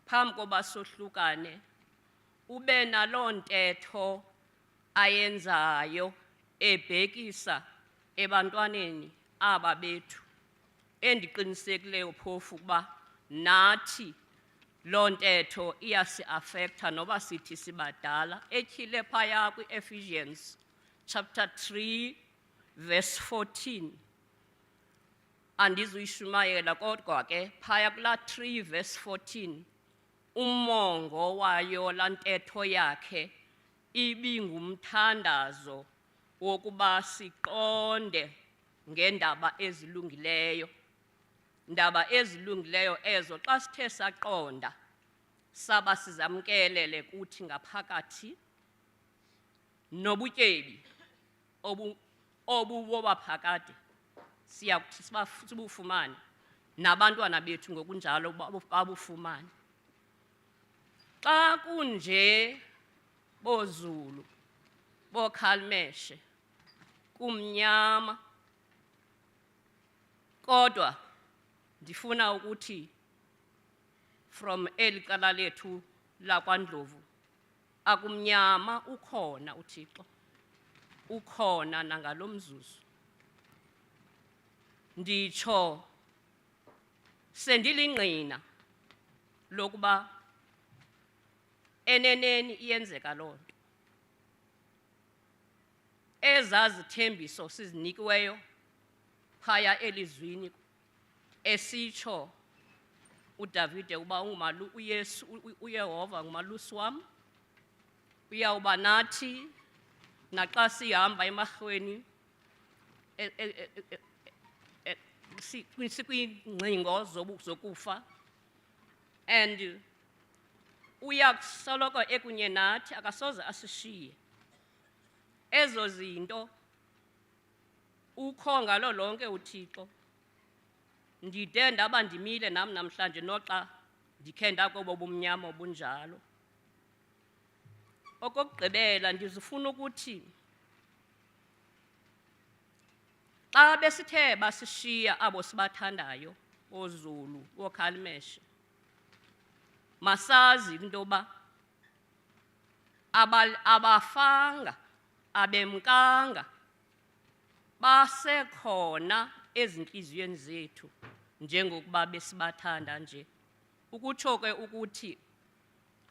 Phambi koba sohlukane ube naloo ntetho ayenzayo ebhekisa ebantwaneni aba bethu, endiqinisekileyo phofu ukuba nathi loo ntetho iyasi-afektha noba sithi sibadala, etyhile phaya kwi-Ephesians chapter 3 verse 14. Andizuyishumayela kodwa ke phaya kulaa 3 verse 14 umongo wayo laa ntetho yakhe ibingumthandazo wokuba siqonde ngeendaba ezilungileyo. Ndaba ezilungileyo ezo xa sithe saqonda saba sizamkelele kuthi ngaphakathi nobutyebi obubobaphakade siyakuthi sibufumane nabantwana bethu ngokunjalo babufumane. Xa kunje boZulu bokhalmeshe kumnyama, kodwa ndifuna ukuthi from eli cala lethu lakwaNdlovu akumnyama, ukhona uThixo, ukhona nangalo mzuzu. Nditsho sendilingqina lokuba eneneni iyenzeka loo nto. Ezazithembiso sizinikiweyo phaya elizwini esitsho uDavide uba uYesu uYehova ngumalusi wam, uyawuba nathi naxa sihamba emarhweni sikwiingcingo zokufa, and uyasoloko ekunye nathi, akasoze asishiye. Ezo zinto ukho ngalo lonke uThixo. Ndide ndaba ndimile nam namhlanje noxa ndikhe ndakobo bumnyama obunjalo. Okokugqibela ndizifuna ukuthi xa besithe basishiya abo sibathandayo oZulu bokhalmeshe, masazi into yoba abafanga abemkanga basekhona ezintliziyweni zethu njengokuba besibathanda nje. Ukutsho ke ukuthi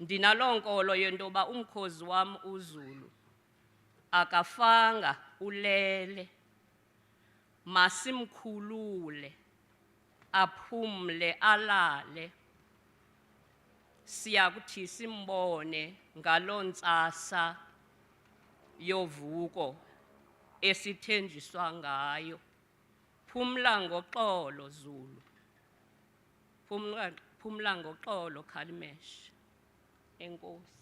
ndinaloo nkolo yento yoba umkhozi wam uZulu akafanga ulele, masimkhulule aphumle alale. Siyakuthi simbone ngaloo ntsasa yovuko esithenjiswa ngayo. Phumla ngoxolo Zulu. Phumla ngoxolo Khalimesh. Enkosi.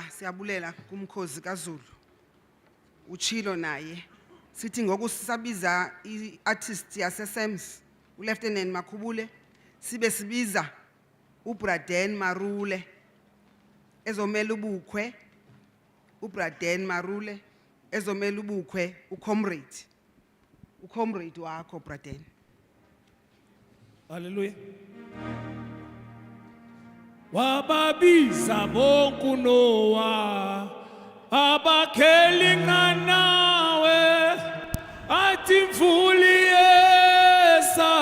Siyabulela kumkhosi kaZulu. Uchilo naye. Sithi ngoku sisabiza i-artist yaseSems, uLieutenant Makhubule, sibe sibiza uBraden Marule ezomela ubukhwe, uBraden Marule ezomela ubukhwe ucomrade wakho Braden. Hallelujah. Wababiza bonke uNoah abakheli nganawe athi mvuli yesa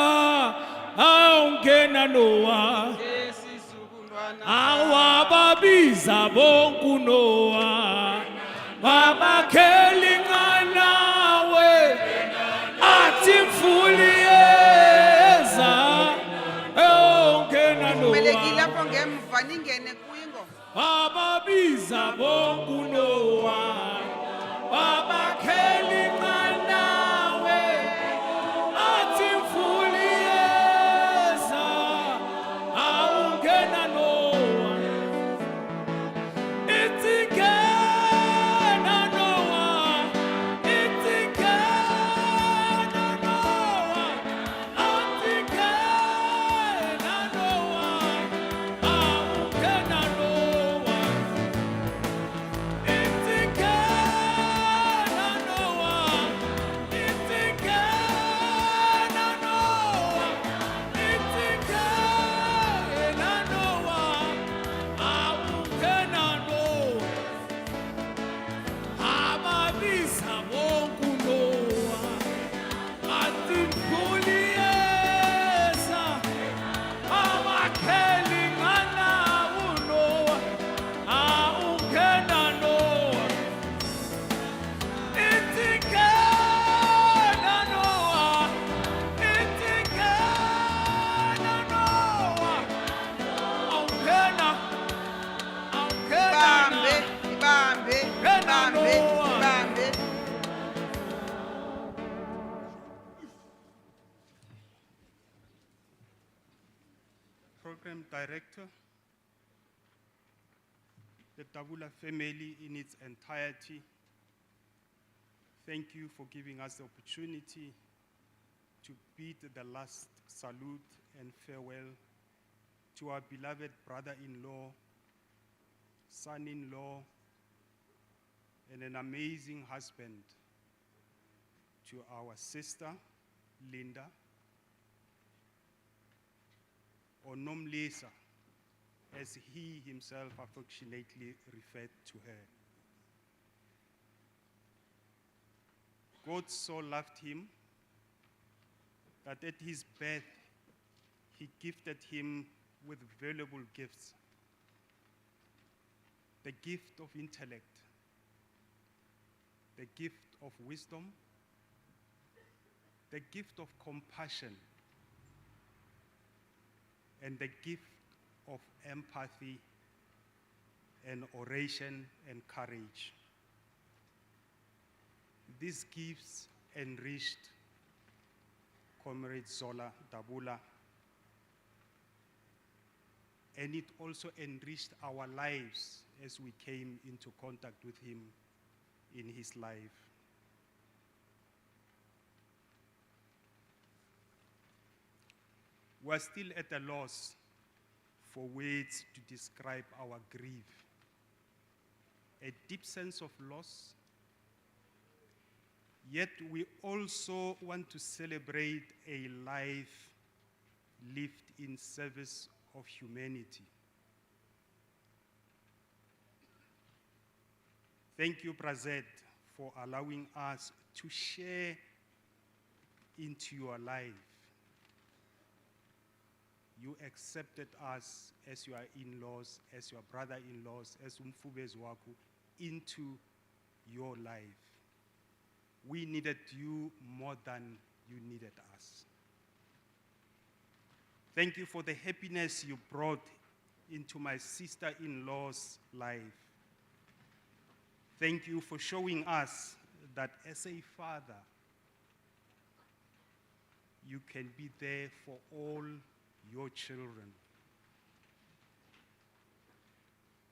awungena Noah awababiza bonke uNoah abakheli nganawe athi mvuli yesa awungena Melekile Noah lapho ngemva ningene kuyingoma. ababiza bonke uNoah abakheli nganawe athi mvuli yeza awungena Noah ithi ngena Noah ithi ngena Noah athi ngena Noah awungena Noah ithi ngena Noah ithi ngena Noah ithi ngena Noah awungena Noah ababiza bonke uNoah athi mvuli yeza abakheli nganawe uNoah awungena Noah ithi ngena Noah ithi ngena Noah awungena Ibambe. Program Director, the Tabula family in its entirety, thank you for giving us the opportunity to bid the last salute and farewell to our beloved brother-in-law, son-in-law, and an amazing husband, to our sister, Linda, or Nomlisa, as he himself affectionately referred to her. God so loved him that at his birth, he gifted him with valuable gifts. The gift of intellect, the gift of wisdom, the gift of compassion, and the gift of empathy and oration and courage. These gifts enriched Comrade Zola Dabula, and it also enriched our lives as we came into contact with him in his life. We are still at a loss for words to describe our grief. A deep sense of loss, yet we also want to celebrate a life lived in service of humanity. Thank you, Brazet, for allowing us to share into your life. you accepted us as your in-laws, as your brother-in-laws, as umfubezi wakho, into your life. We needed you more than you needed us. Thank you for the happiness you brought into my sister-in-law's life. Thank you for showing us that as a father, you can be there for all your children.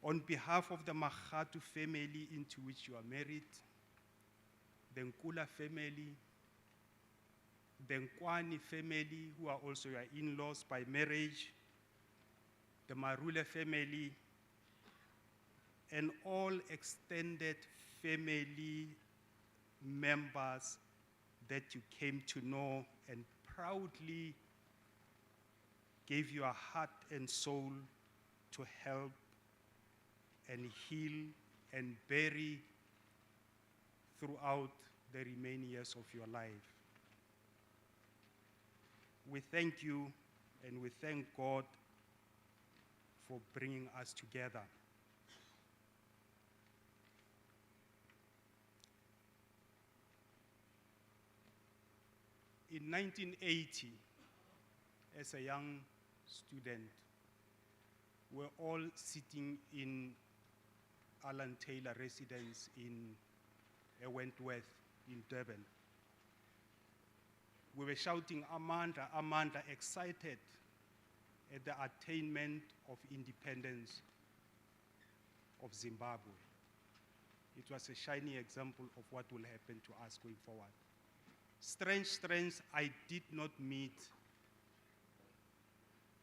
On behalf of the Magatu family into which you are married, the Nkula family, the Nkwani family, who are also your in-laws by marriage, the Marule family, and all extended family members that you came to know and proudly gave your heart and soul to help and heal and bury throughout the remaining years of your life. We thank you and we thank God for bringing us together. In 1980, as a young student, we were all sitting in Alan Taylor residence in Wentworth in Durban. We were shouting, Amanda, Amanda, excited at the attainment of independence of Zimbabwe. It was a shining example of what will happen to us going forward. Strange, I did not meet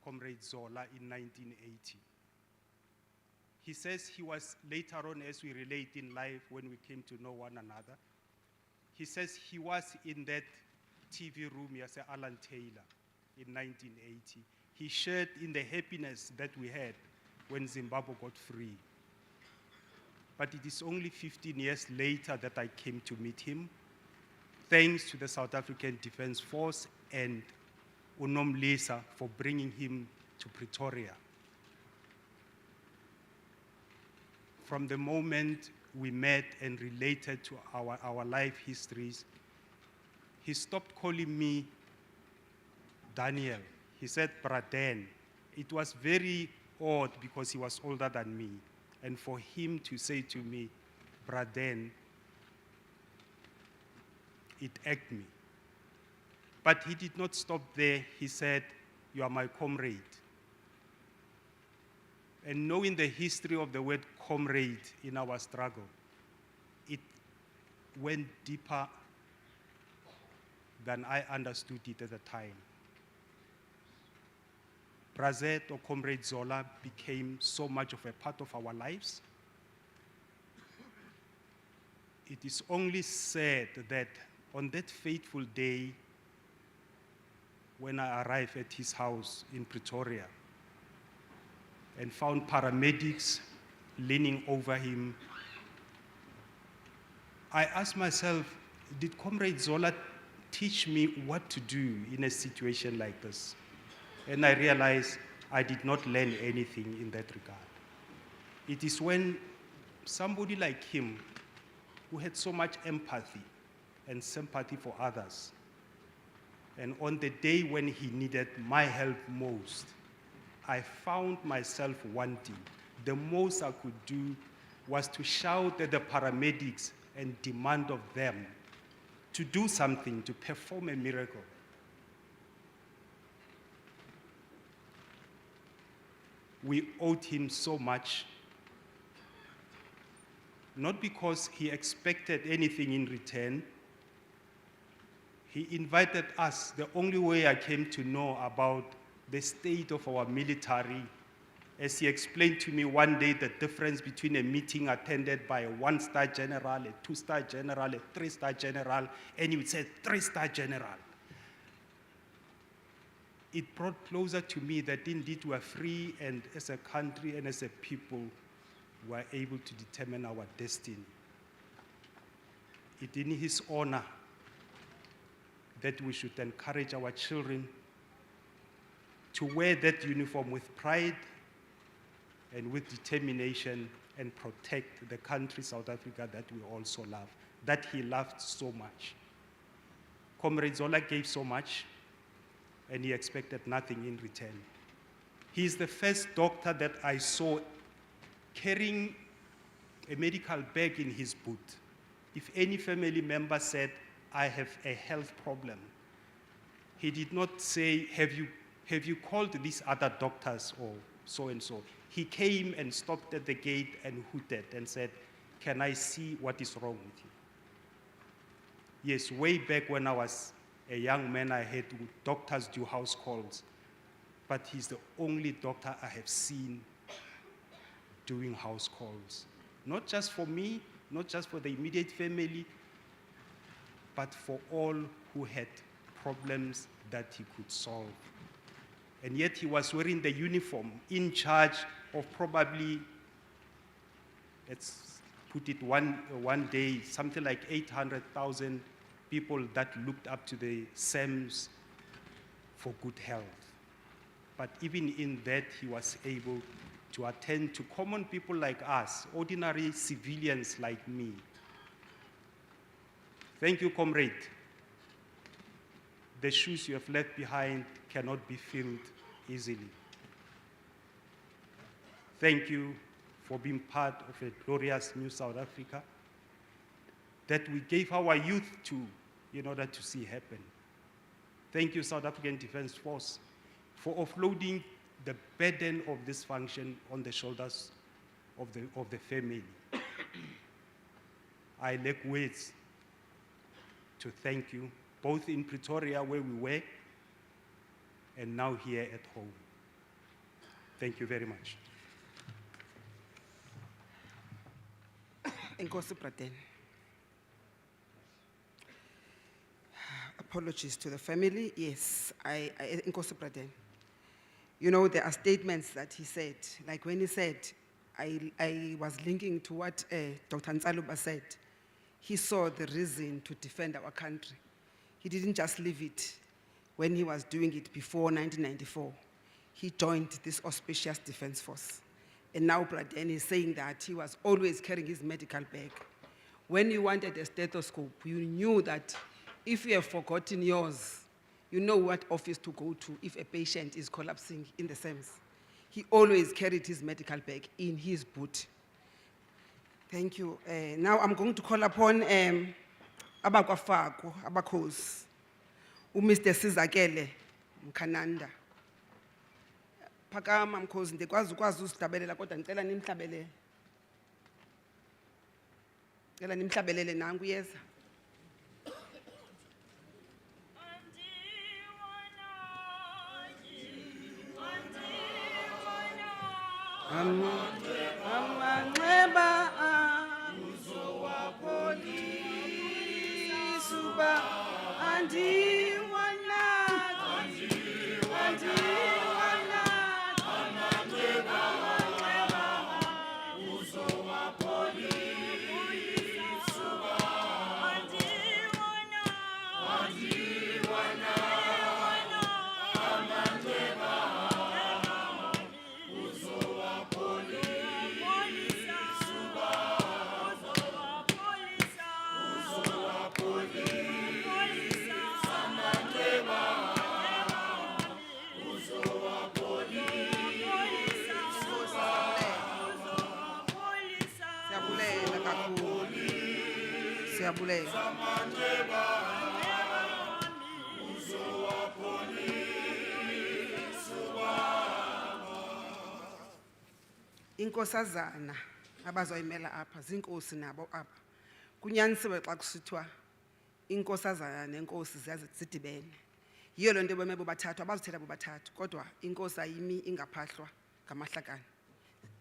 Comrade Zola in 1980. He says he was later on, as we relate in life, when we came to know one another, he says he was in that TV room, yes, Alan Taylor, in 1980. He shared in the happiness that we had when Zimbabwe got free. But it is only 15 years later that I came to meet him, thanks to the South African Defense Force and Unomlisa for bringing him to Pretoria. From the moment we met and related to our life histories, he stopped calling me Daniel. He said Braden. It was very odd because he was older than me. And for him to say to me, Braden, it irked me. But he did not stop there. He said, you are my comrade. And knowing the history of the word comrade in our struggle, it went deeper than I understood it at the time. Brazet or Comrade Zola became so much of a part of our lives. It is only said that on that fateful day, when I arrived at his house in Pretoria and found paramedics leaning over him, I asked myself, did Comrade Zola teach me what to do in a situation like this? And I realized I did not learn anything in that regard. It is when somebody like him, who had so much empathy and sympathy for others, and on the day when he needed my help most, I found myself wanting. The most I could do was to shout at the paramedics and demand of them to do something, to perform a miracle. We owed him so much, not because he expected anything in return. He invited us. The only way I came to know about the state of our military, as he explained to me one day the difference between a meeting attended by a 1-star general, a 2-star general, a 3-star general, and he would say 3-star general. It brought closer to me that indeed we are free, and as a country and as a people, we are able to determine our destiny. It is in his honor that we should encourage our children to wear that uniform with pride and with determination and protect the country, South Africa, that we also love, that he loved so much. Comrade Zola gave so much, and he expected nothing in return. He is the first doctor that I saw carrying a medical bag in his boot. If any family member said, I have a health problem, he did not say, have you called these other doctors or so-and-so? He came and stopped at the gate and hooted and said, can I see what is wrong with you? Yes, way back when I was a young man, I had doctors do house calls, but he's the only doctor I have seen doing house calls. Not just for me, not just for the immediate family, but for all who had problems that he could solve. And yet he was wearing the uniform, in charge of probably, let's put it one day, something like 800,000 people that looked up to the SAMs for good health. But even in that, he was able to attend to common people like us, ordinary civilians like me. Thank you, comrade. The shoes you have left behind cannot be filled easily. Thank you for being part of a glorious new South Africa that we gave our youth to in order to see happen. Thank you, South African Defence Force, for offloading the burden of this function on the shoulders of the family. I lack words to thank you, both in Pretoria, where we were, and now here at home. Thank you very much. Enkosi Braden. Apologies to the family. Yes, Enkosi Braden. You know, there are statements that he said, like when he said, I was linking to what Dr. Nsaluba said. He saw the reason to defend our country. He didn't just leave it when he was doing it before 1994. He joined this auspicious defense force. And now Braden is saying that he was always carrying his medical bag. When you wanted a stethoscope, you knew that if you have forgotten yours, you know what office to go to if a patient is collapsing in the SAMS. He always carried his medical bag in his boot. Thank you. Now I'm going to call upon Abakwafako, Abakhosi, Mr. Sizakele Mkhananda. Phakama mkhosi ndikwazi usihlabelela kodwa ngicela nimhlabelele. Ngicela nimhlabelele nangu yeza. Amanxeba uzowapolisuba andiwana siyabulela. Inkosazana abazoyimela apha zinkosi nabo apha. Kunyanisiwe xa kusithiwa inkosazana nenkosi zidibene. Yiyo loo nto beme bobathathu abazithetha bobathathu kodwa inkosi ayimi ingaphahlwa ngamahlakani.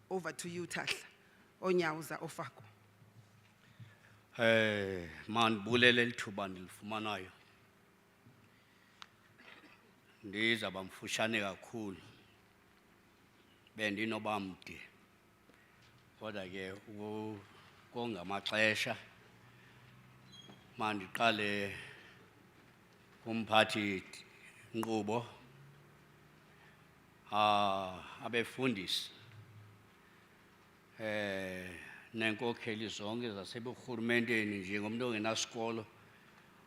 Over to you Thahla. Onyawuza ofako. Mandibulele lithuba ndilifumanayo. Ndizaba mfushane kakhulu. Bendinoba mde. Kodwa ke kongamaxesha mandiqale kumphathi nkqubo abefundisi nenkokheli zonke zaseburhulumenteni njengomuntu ongenasikolo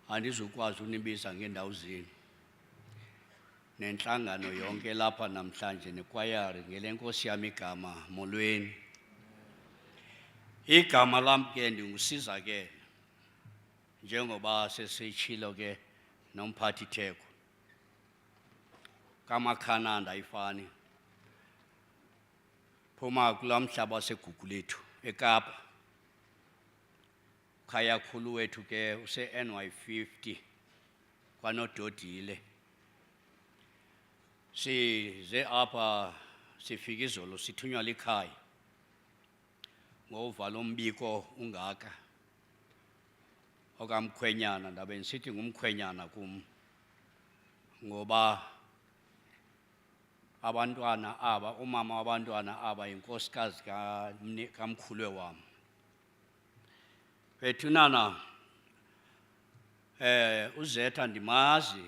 andizukwazi unibiza ngeendawo zenu nenhlangano yonke lapha namhlanje nekwayari ngelenkosi yami igama molweni igama lam ke ndingusiza ke njengoba sesitshilo ke nomphathi theko kamakhananda ayifani phuma kulaa mhlaba wasegugu lethu eKapa khaya khulu wethu ke use-NY50 kwanododile size apha sifika izolo sithunywa likhaya ngovala umbiko ungaka okamkhwenyana ndabe ndisithi ngumkhwenyana kum ngoba abantwana aba umama wabantwana aba yinkosikazi kamkhulwe wam bethunana uzetha ndimazi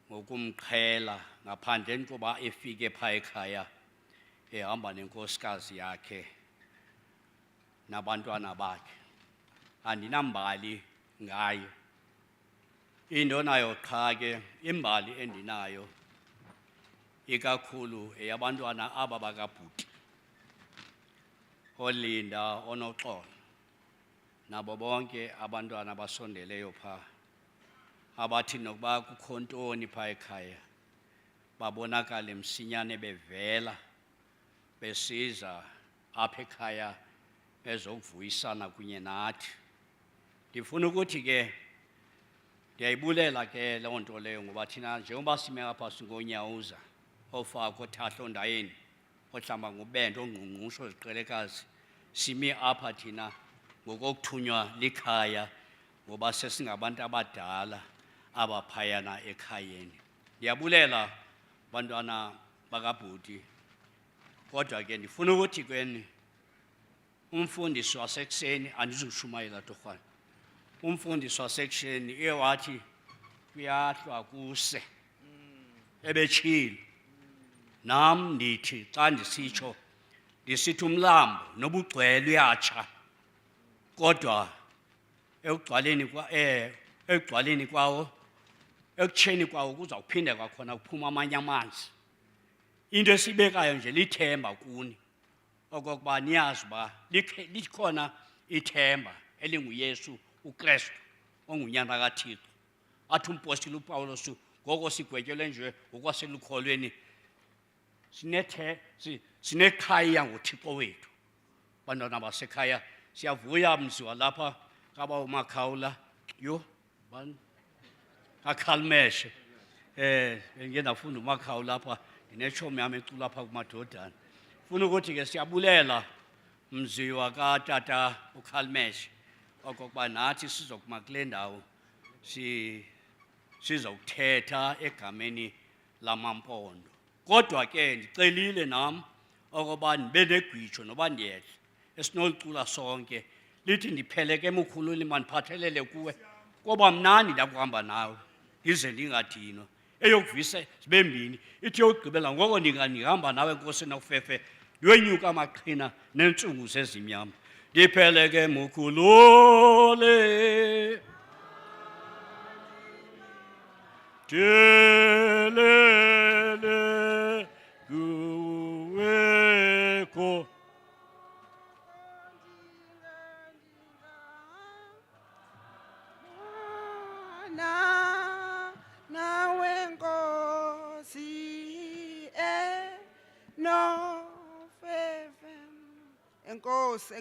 ngokumqhela ngaphandle koba efike phaa ekhaya ehamba nenkosikazi yakhe nabantwana bakhe andinambali ngayo into nayo qha ke imbali endinayo ikakhulu eyabantwana aba bakabhuti olinda onoxolo nabo bonke abantwana basondeleyo phaa abathi nokuba kukho ntoni phaa ekhaya babonakale msinyane bevela besiza apha ekhaya ezokuvuyisana kunye nathi ndifuna ukuthi ke ndiyayibulela ke loo nto leyo ngoba thina njengoba sime apha singonyawuza ofako thahlo ndayeni ohlamba ngubende ongqungqusho ziqelekazi sime apha thina ngokokuthunywa likhaya ngoba sesingabantu abadala abaphayana ekhayeni ndiyabulela bantwana bakabhuti kodwa ke ndifuna ukuthi kweni umfundisi wasekuseni andizushumayela torhwana umfundisi wasekuseni ewathi kuyahlwa kuse ebetshilo nam ndithi xa ndisitsho ndisithi umlambo nobugcwele uyatsha kodwa ekugcwaleni kwawo ekutsheni kwawo kuzawuphinde kwakhona kuphuma amanye amanzi into esibekayo nje lithemba kuni okokuba niyazi uba likhona ithemba elinguyesu uKristu ongunyana kaThixo athi umpostile uPawulos ngoko sigwetyelwe nje ngokwaselukholweni sinekhaya ngoThixo wethu bantwana basekhaya siyavuya mzi walapha kaba uMakhawula yho bani akhalmeshe ngeke ndafunda uMakhawula lapha ndinetshomi yami ecula apha kumadodana funa ukuthi ke siyabulela mzi wakatata ukhalmeshe okokuba nathi sizokuma kule ndawo sizokuthetha egameni lamampondo kodwa ke ndicelile nam okoba ndibe negwitsho noba ndiyehle esinolucula sonke lithi ndipheleke emukhululi mandiphathelele kuwe koba mnandi ndakuhamba nawe ndize ndingadinwa eyokuvisa zibe mbini ithi yokugqibela ngoko ndihamba nawe nkosi nofefe ndiwenyuka amaqhina neentsungu zezimnyama ndipheleke mukhulule delele kuweko nawe nkosi nofefe enkosi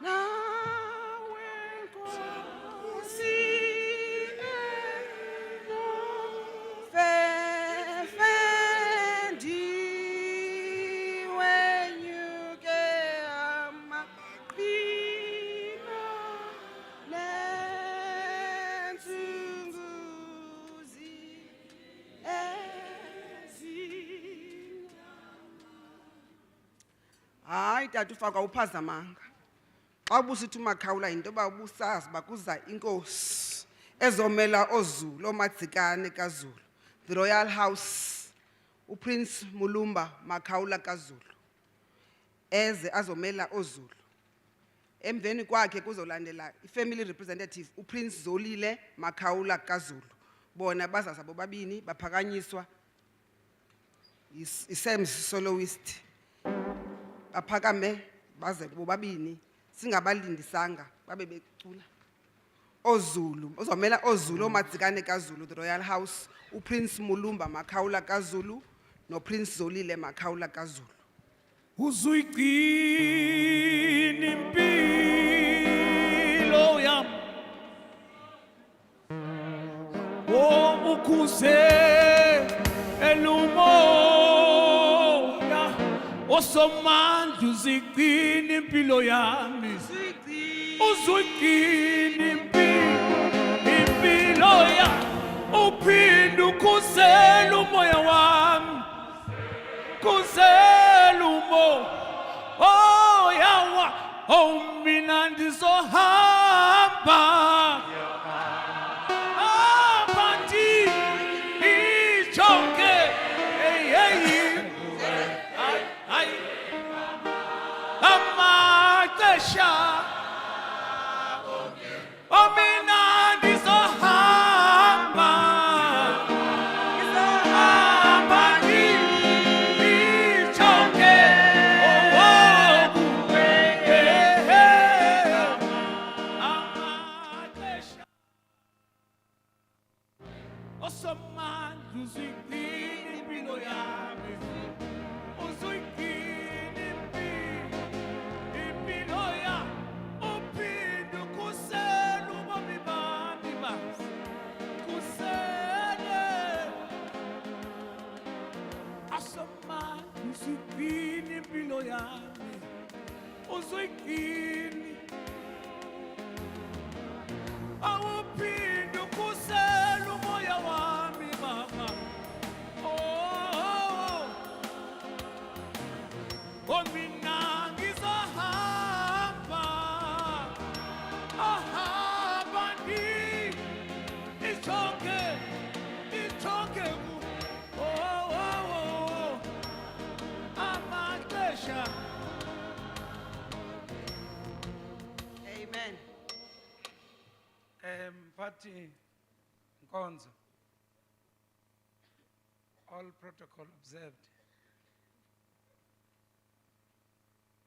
nawe nkosi nofefe ndiwenyuke amaqhina neentsungu hayi tata ufaka uphazamanga xa ubusithi uMakhawula yinto yoba ubusazi uba kuza inkosi ezomela oZulu, oomadzikane kaZulu, the Royal House, uPrince Mulumba Makhawula kaZulu, eze azomela oZulu. Emveni kwakhe kuzolandela i-family representative uPrince Zolile Makhawula kaZulu. Bona bazaza bobabini baphakanyiswa iSams soloist. Baphakame baze bobabini singabalindisanga babe becula. oZulu uzomela oZulu oomadzikane kaZulu, the Royal House, uPrince Mulumba Makhawula kaZulu noPrince Zolile Makhawula kaZulu. Uzuyigcina impilo yam ukhuze elumoya osomandla uzigcina impilo yami uzuyigcina impilo yam uphinde ukhusele umoya wami khusele umoya oh yawa oh mina ndizohamba uzuyigcina awuphinde ukhusele umoya wami baba oh mina ngizohamba ahamba ichonke oh amaxesha. Amen. Party Nkonzo, all protocol observed.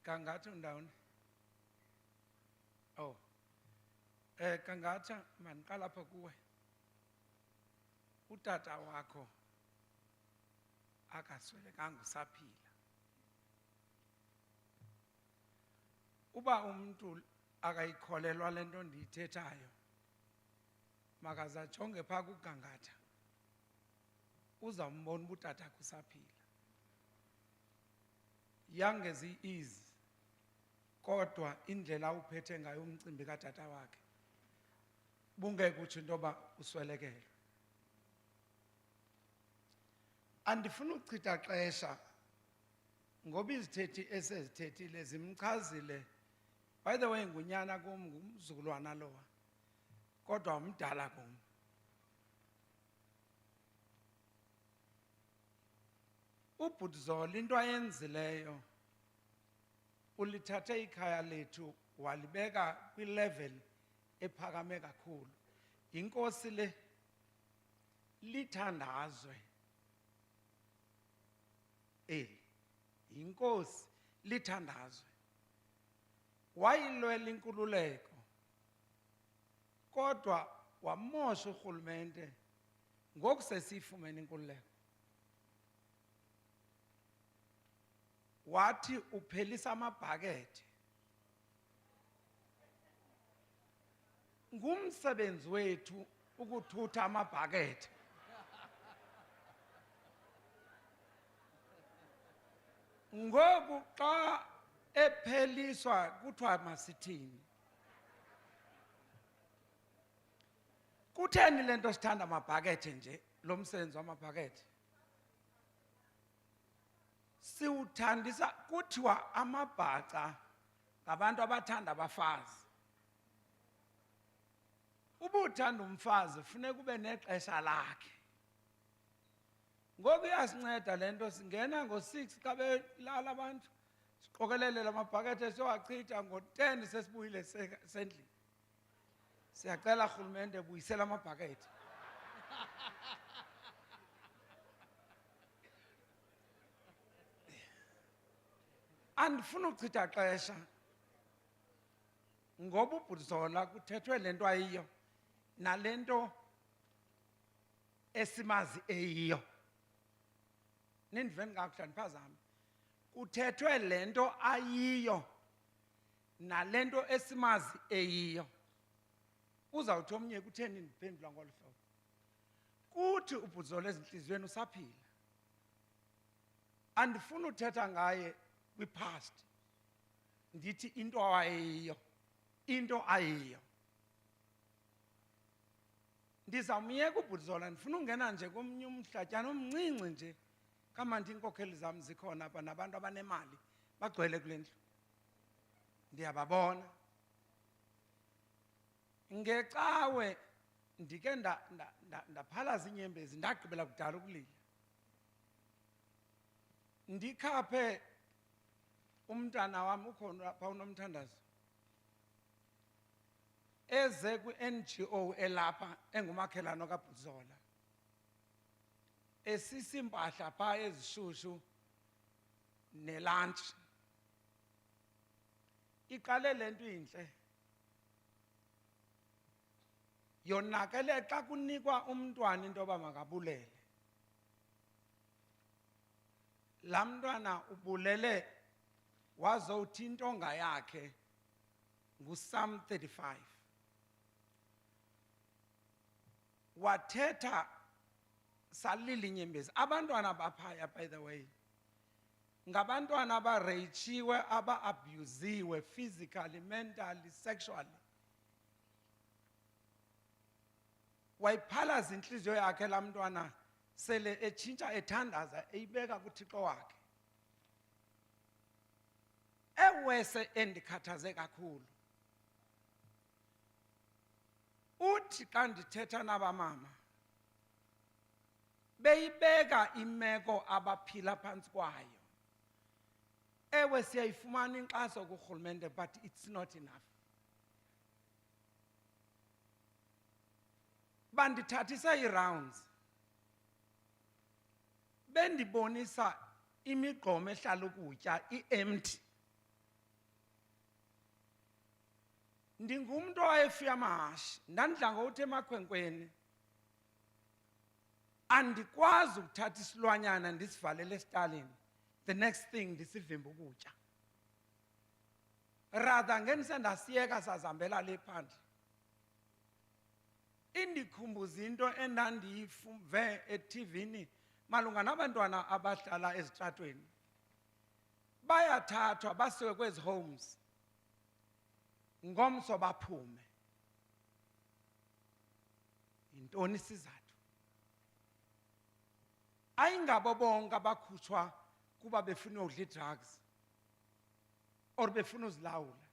Kangatha undawoni? Oh. Kangatha mandiqala apha kuwe. Utata wakho akaswelekanga usaphila. Uba umuntu akayikholelwa le nto ndiyithethayo makazajonge phaa kuGangatha uzawumbona uba utata akhe usaphila. Young as he is, kodwa indlela uphethe ngayo umcimbi katata wakhe bungeke utsho into yoba uswelekelwe. Andifuna ukuchitha xesha ngoba izithethi esezithethile zimchazile. By the way, ngunyana kum, ngumzukulwana lowa, kodwa umdala kum. Ubhuti Zola into ayenzileyo ulithathe ikhaya lethu walibeka kwi-level ephakame kakhulu. Inkosi le lithandazwe inkosi lithandazwe. Wayilwela inkululeko kodwa wamosha urhulumente ngoku sesiyifumene inkululeko. Wathi uphelisa amabhakethe. Ngumsebenzi wethu ukuthutha amabhakethe. Ngoku xa epheliswa kuthiwa masithini. Kutheni le nto sithanda amabhakethe nje, lo msebenzi wamabhakethe? Siwuthandisa kuthiwa amabhaca ngabantu abathanda abafazi. Uba uthanda umfazi funeka ube nexesha lakhe. Ngoku iyasinceda le nto singena ngo-6 xa belala abantu siqokelele la mabhakethe siyowachitha ngo-10 sesibuyile sendlini. Siyacela rhulumente buyisela amabhakethe. Andifuna ukuchitha xesha ngoba ubhuti Zola kuthethwe le nto ayiyo nale nto esimazi eyiyo. Nindiveni kakuhle ndiphazame. Kuthethwe le nto ayiyo nale nto esimazi eyiyo. Uzawuthi omnye kutheni ndiphendula ngolu hlobo? Kuthi ubhuti Zola ezintliziyweni usaphila. Andifuna uthetha ngaye kwi-past. Ndithi into ayiyo. Into ayiyo. Ndizawumyeka ubhuti Zola ndifuna ungena nje komnye umhlatyana omncinci nje. Kamandi iinkokheli zam zikhona apha nabantu abanemali bagcwele kule ndlu. Ndiyababona. Ngecawe ndike ndaphalaza iinyembezi ndagqibela kudala ukulila. Ndikhaphe umntana wam ukhona apha unomthandazo. Eze kwi-NGO elapha engumakhelwane kabhuti Zola. Esisimpahla phaa ezishushu nelantshi. Iqale le nto intle. Yonakele xa kunikwa umntwana into yoba makabulele. Laa mntwana ubulele wazowuthi intonga yakhe nguPsalm 35. Wathetha salila inyembezi. Abantwana baphaya, by the way, ngabantwana abareyitshiwe, aba-abuziwe physically, mentally, sexually. Wayiphalaza inhliziyo yakhe laa mntwana sele etshintsha ethandaza eyibeka kuThixo wakhe. Ewese endikhathaze kakhulu. Uthi xa ndithetha nabamama beyibeka imeko abaphila phantsi kwayo. Ewe siyayifumana inkxaso kurhulumente, but it's not enough. Bandithathisa ii-rounds. Bendibonisa imigqomo ehlala ukutya i-empty. Ndingumntu owayefuye amahashe. Ndandidla ngokuthi emakhwenkweni andikwazi ukuthatha isilwanyana ndisivalele esitalini. The next thing ndisivimba ukutya. Rather ngendise ndasiyeka sazihambela le phandle. Indikhumbuza into endandiyive eTVini malunga nabantwana abahlala ezitratweni. Bayathathwa basiwe kwezi homes. Ngomso baphume. Yintoni isizathu? Ayingabo bonke abakhutshwa kuba befuna udla drugs or befuna uzilawula.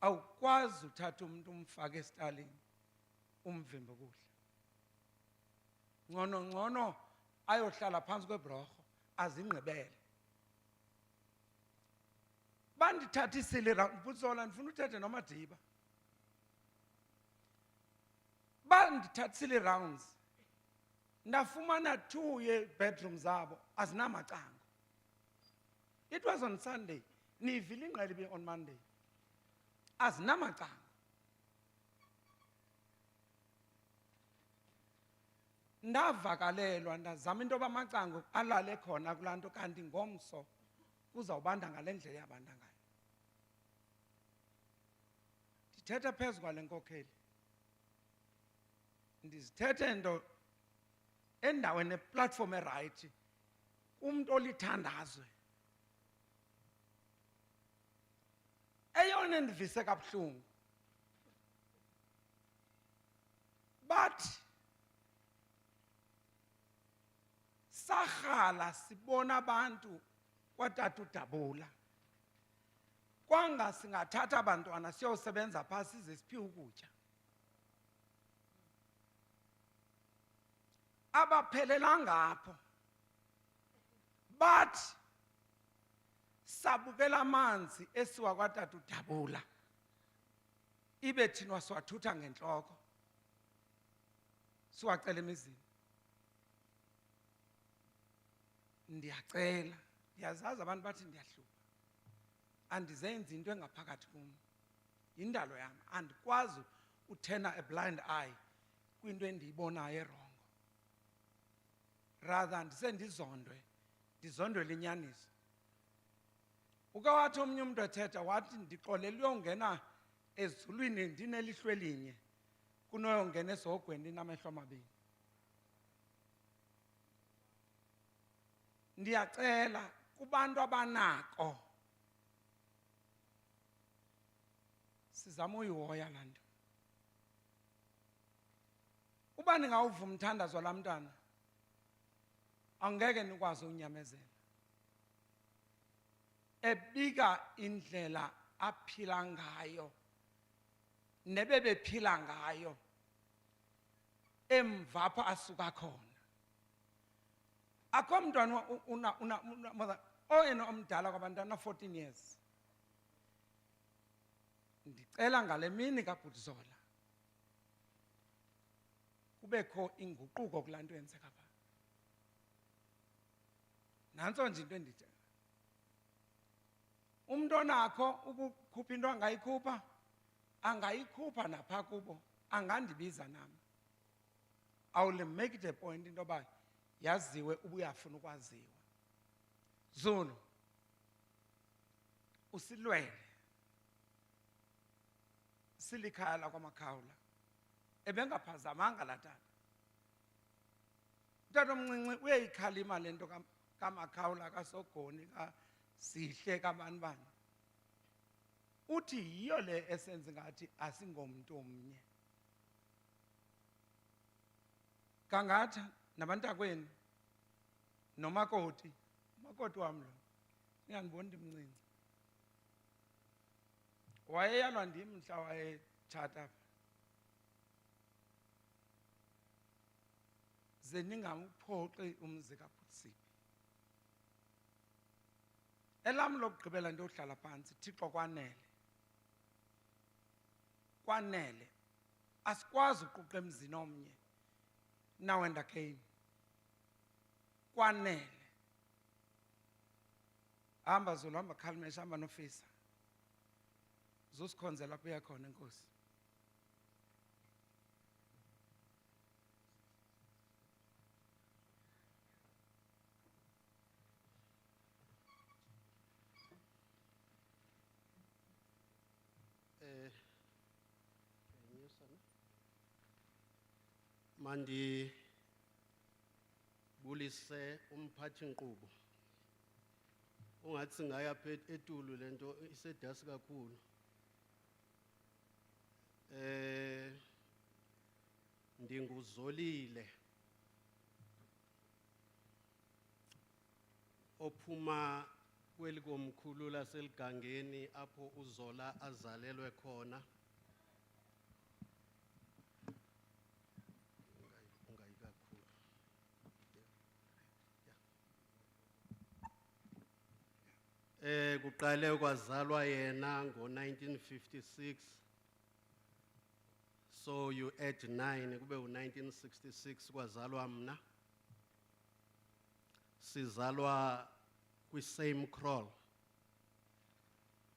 Awukwazi uthatha umuntu umfake esitalini umvimba ukudla. Ngcono ayohlala phansi kwebrorho azingqibele. Bandithathisile ubhuti Zola ndifuna uthethe noMadiba. Bandithathisile rounds. Ndafumana 2 ye-bedroom zabo azinamacango. It was on Sunday. Nivile ingqele on Monday. Azinamacango. Ndavakalelwa ndazama into bamacango alale khona kulaa nto kanti ngomso kuzawubanda ngale ndlela yabanda ngayo. Ndithetha phezu kwale nkokheli. Ndizithethe nto endaweni eplatform erayithi umntu olithandazwe. Eyona ndivise kabuhlungu bathi sarhala sibona abantu kwatata uDabula kwanga singathatha abantwana siyosebenza phaa size siphiwe ukutya. Abaphelelanga apho, bathi sabukela amanzi esiwa kwatata uDabula, ibe thina siwathutha ngentloko siwacela emizini. Ndiyacela, ndiyazazi abantu bathi ndiyahlupha, andizenzi into engaphakathi kum, yindalo yam, andikwazi uthena a blind eye kwinto endiyibonayo erongo. Rather ndizondwe linyaniso. Uke wathi omnye umntu ethetha wathi ndixolele uyongena ezulwini ndinelihlo elinye kunoyongena esogweni ndinamehlo amabini. Ndiyacela kubantu abanako sizama uyihoya laa nto. Uba ningawuva umthandazo walaa mntana angeke nikwazi unyamezela. Ebika indlela aphila ngayo nebebephila ngayo emva apha asuka khona. Akho mntwana oyena omdala kwabantwana 14 years. Ndicela ngale mini kaBhuti Zola kubekho inguquko kulaa nto yenzeka pha. Nantso nje into endithi umntu onakho ukukhupha into angayikhupha, angayikhupha napha kubo, angandibiza nam. I will make it a point into yoba yaziwe ubuyafuna ukwaziwa. Zulu, usilwele, silikhaya lakwaMakhawula, ebengaphazamanga laa tata. Utata omncinci uyayikhalima le nto kaMakhawula, kaSogoni, kaSihle, kabanibani. Uthi yiyo le esenza ngathi asingomntu omnye. Kangatha nabantakwenu nomakoti, umakoti wam lo, ningandiboni ndimncinci. Wayeyalwa ndim mhla wayetshata apha. Ze ningamphoxi umzi kaBhutisiphi. Elam lokugqibela nto yohlala phantsi, Thixo kwanele. Kwanele. Asikwazi uquqa emzini omnye. Now and again. Kwanele. Hamba Zulu, hamba Khalmesha, hamba noFisa. Zusikhonzela apho uyakhona Nkosi. Mandi bulise umphathi nkqubo. Ungathi singaya pha etulu lento isedasi kakhulu. Ndinguzolile ophuma kweli komkhulu laseligangeni apho uZola azalelwe khona. Kuqale kwazalwa yena ngo-1956, so you add 9 kube u-1966 kwazalwa mna. Sizalwa kwi-same crawl.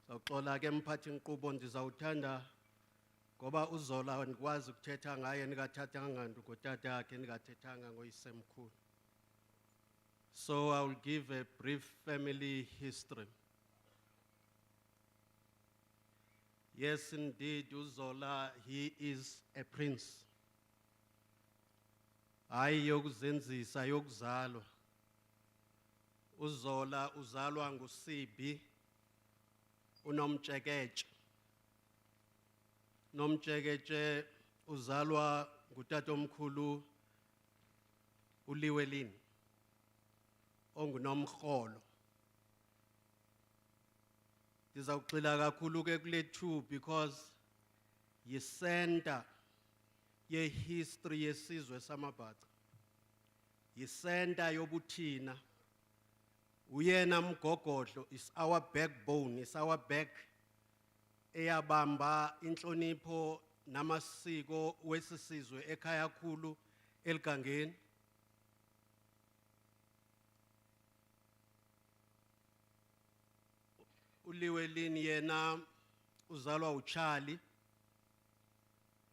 Sawuxola ke mphathi nkqubo, ndizawuthanda ngoba uZola andikwazi ukuthetha ngaye ndingathathanga ngotata yakhe, ndingathethanga ngoyisemkhulu. So I will give a brief family history. Yes, indeed, uZola, he is a prince. Hayi yokuzenzisa yokuzalwa. uZola uzalwa nguSibi unomtsheketshe. Nomtsheketshe uzalwa ngutatomkhulu uLiwelini ongunomrholo. Ndizawugxila kakhulu ke kule two because yisenta yehistory yesizwe samaBhaca. Yisenta yobuthina. Uyena mgogodlo is our backbone, is our back. Eyabamba inhlonipho namasiko wesisizwe ekhaya khulu eligangeni. Uliwelini yena uzalwa uCharlie.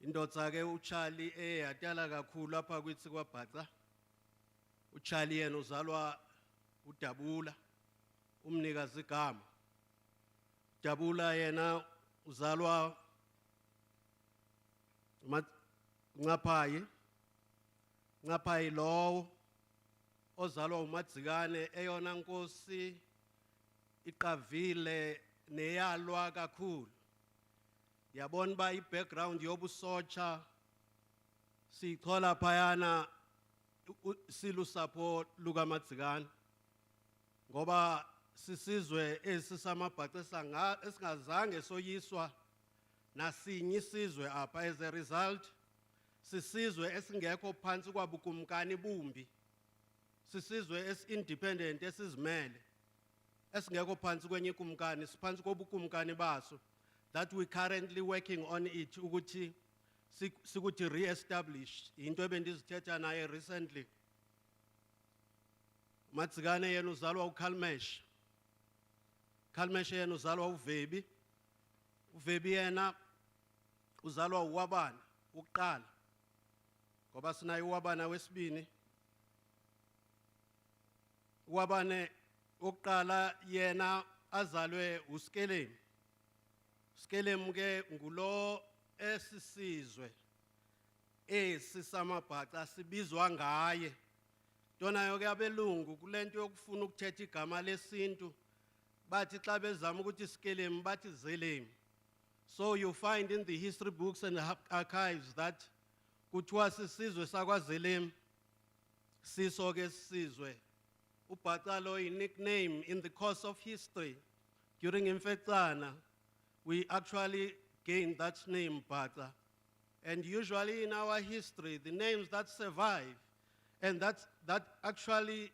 Indodza ke uCharlie eyadala kakhulu apha kwithi kwaBhaca. uCharlie yena uzalwa uDabula, umnikazi igama. Tabula yena uzalwa Ngaphayi lowo ozalwa uMadzikane eyona nkosi iqavile neyalwa kakhulu. Yabona ba i-background yobusotsha siyithola phayana silusapho lukaMadzikane ngoba sisizwe esisamabhaca esingazange soyiswa nasinye isizwe apha. As a result sisizwe esingekho phansi kwabukumkani bumbi, sisizwe esi-independent esizimele esingekho phansi kwenye ikumkani, siphansi kobukumkani baso, that we currently working on it ukuthi sikuthi re-establish. Into ebendizithetha naye recently. Madzikane yena uzalwa uKhalmesh, Khalmesh yena uzalwa uVebi, uVebi yena uzalwa uWabana ukuqala ngoba sinaye uWabana wesibini. uWabane ukuqala yena azalwe uSkelemi. Skelemi ke ngulo esisizwe esisamabhaca sibizwa ngaye. Donayo ke abelungu kulento yokufuna ukuthetha igama lesintu bathi xa bezama ukuthi Skelemi bathi Zelemi. So you find in the history books and archives that kuthiwa sisizwe sakwaZelemi, siso ke sisizwe. uBhaca lo nickname in the course of history during Imfecana we actually gained that name Bhaca. And usually in our history the names that survive and that actually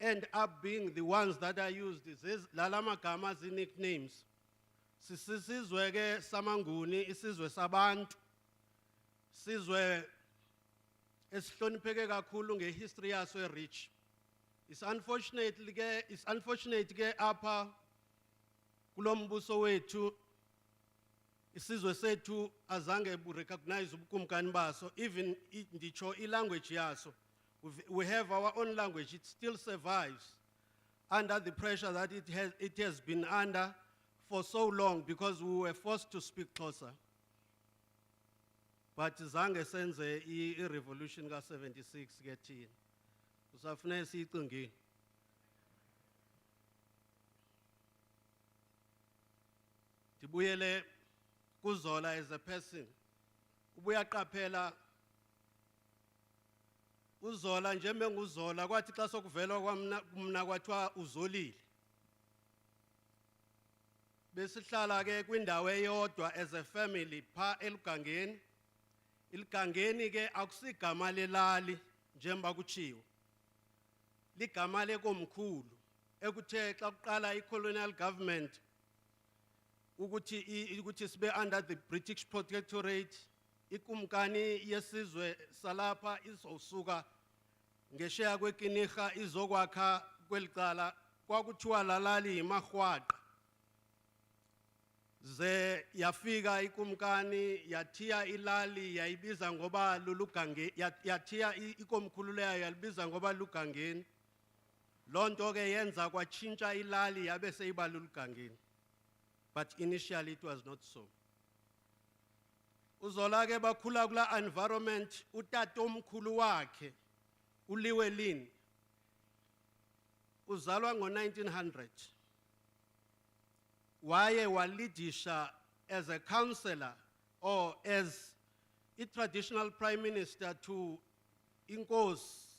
end up being the ones that are used is lalamagama as nicknames. Sisizwe ke samanguni, isizwe sabantu, sizwe esihlonipheke kakhulu ngehistory yaso rich. It's unfortunate ke apha kulombuso wethu isizwe sethu azange recognize ubukumkani baso, even nditsho language yaso. We have our own language, it still survives under the pressure that it has been under for so long because we were forced to speak closer. But zange senze i-revolution ka-76 ke thina. Usafune siyicingile. Ndibuyele kuZola as a person. Ubuyaqaphela uZola njembe nguZola kwathi xa sokuvela kwamna kwathiwa uzolile. Besihlala ke kwindawo eyodwa as a family pha elugangeni. Ilugangeni ke akusigama lelali njemba kutshiwo. Ligama lekomkhulu ekuthe xa kuqala i-colonial government ukuthi sibe under the British protectorate. Ikumkani yesizwe salapha izosuka ngesheya kwekinirha izokwakha kwelicala kwakuthiwa lalali yiMarhwaqa. Ze yafika ikumkani yathiya ilali yayibiza ngoba lulugange, yathiya ikomkhulu leyo yalibiza ngoba lugangeni. Lonto ke yenza kwatshintsha ilali yabe seyiba lulugangeni. But initially it was not so. uZola ke bakhula kula environment. Utatomkhulu wakhe uLiwelini uzalwa ngo-1900. Waye walidisha as a councillor or as a traditional prime minister to Inkosi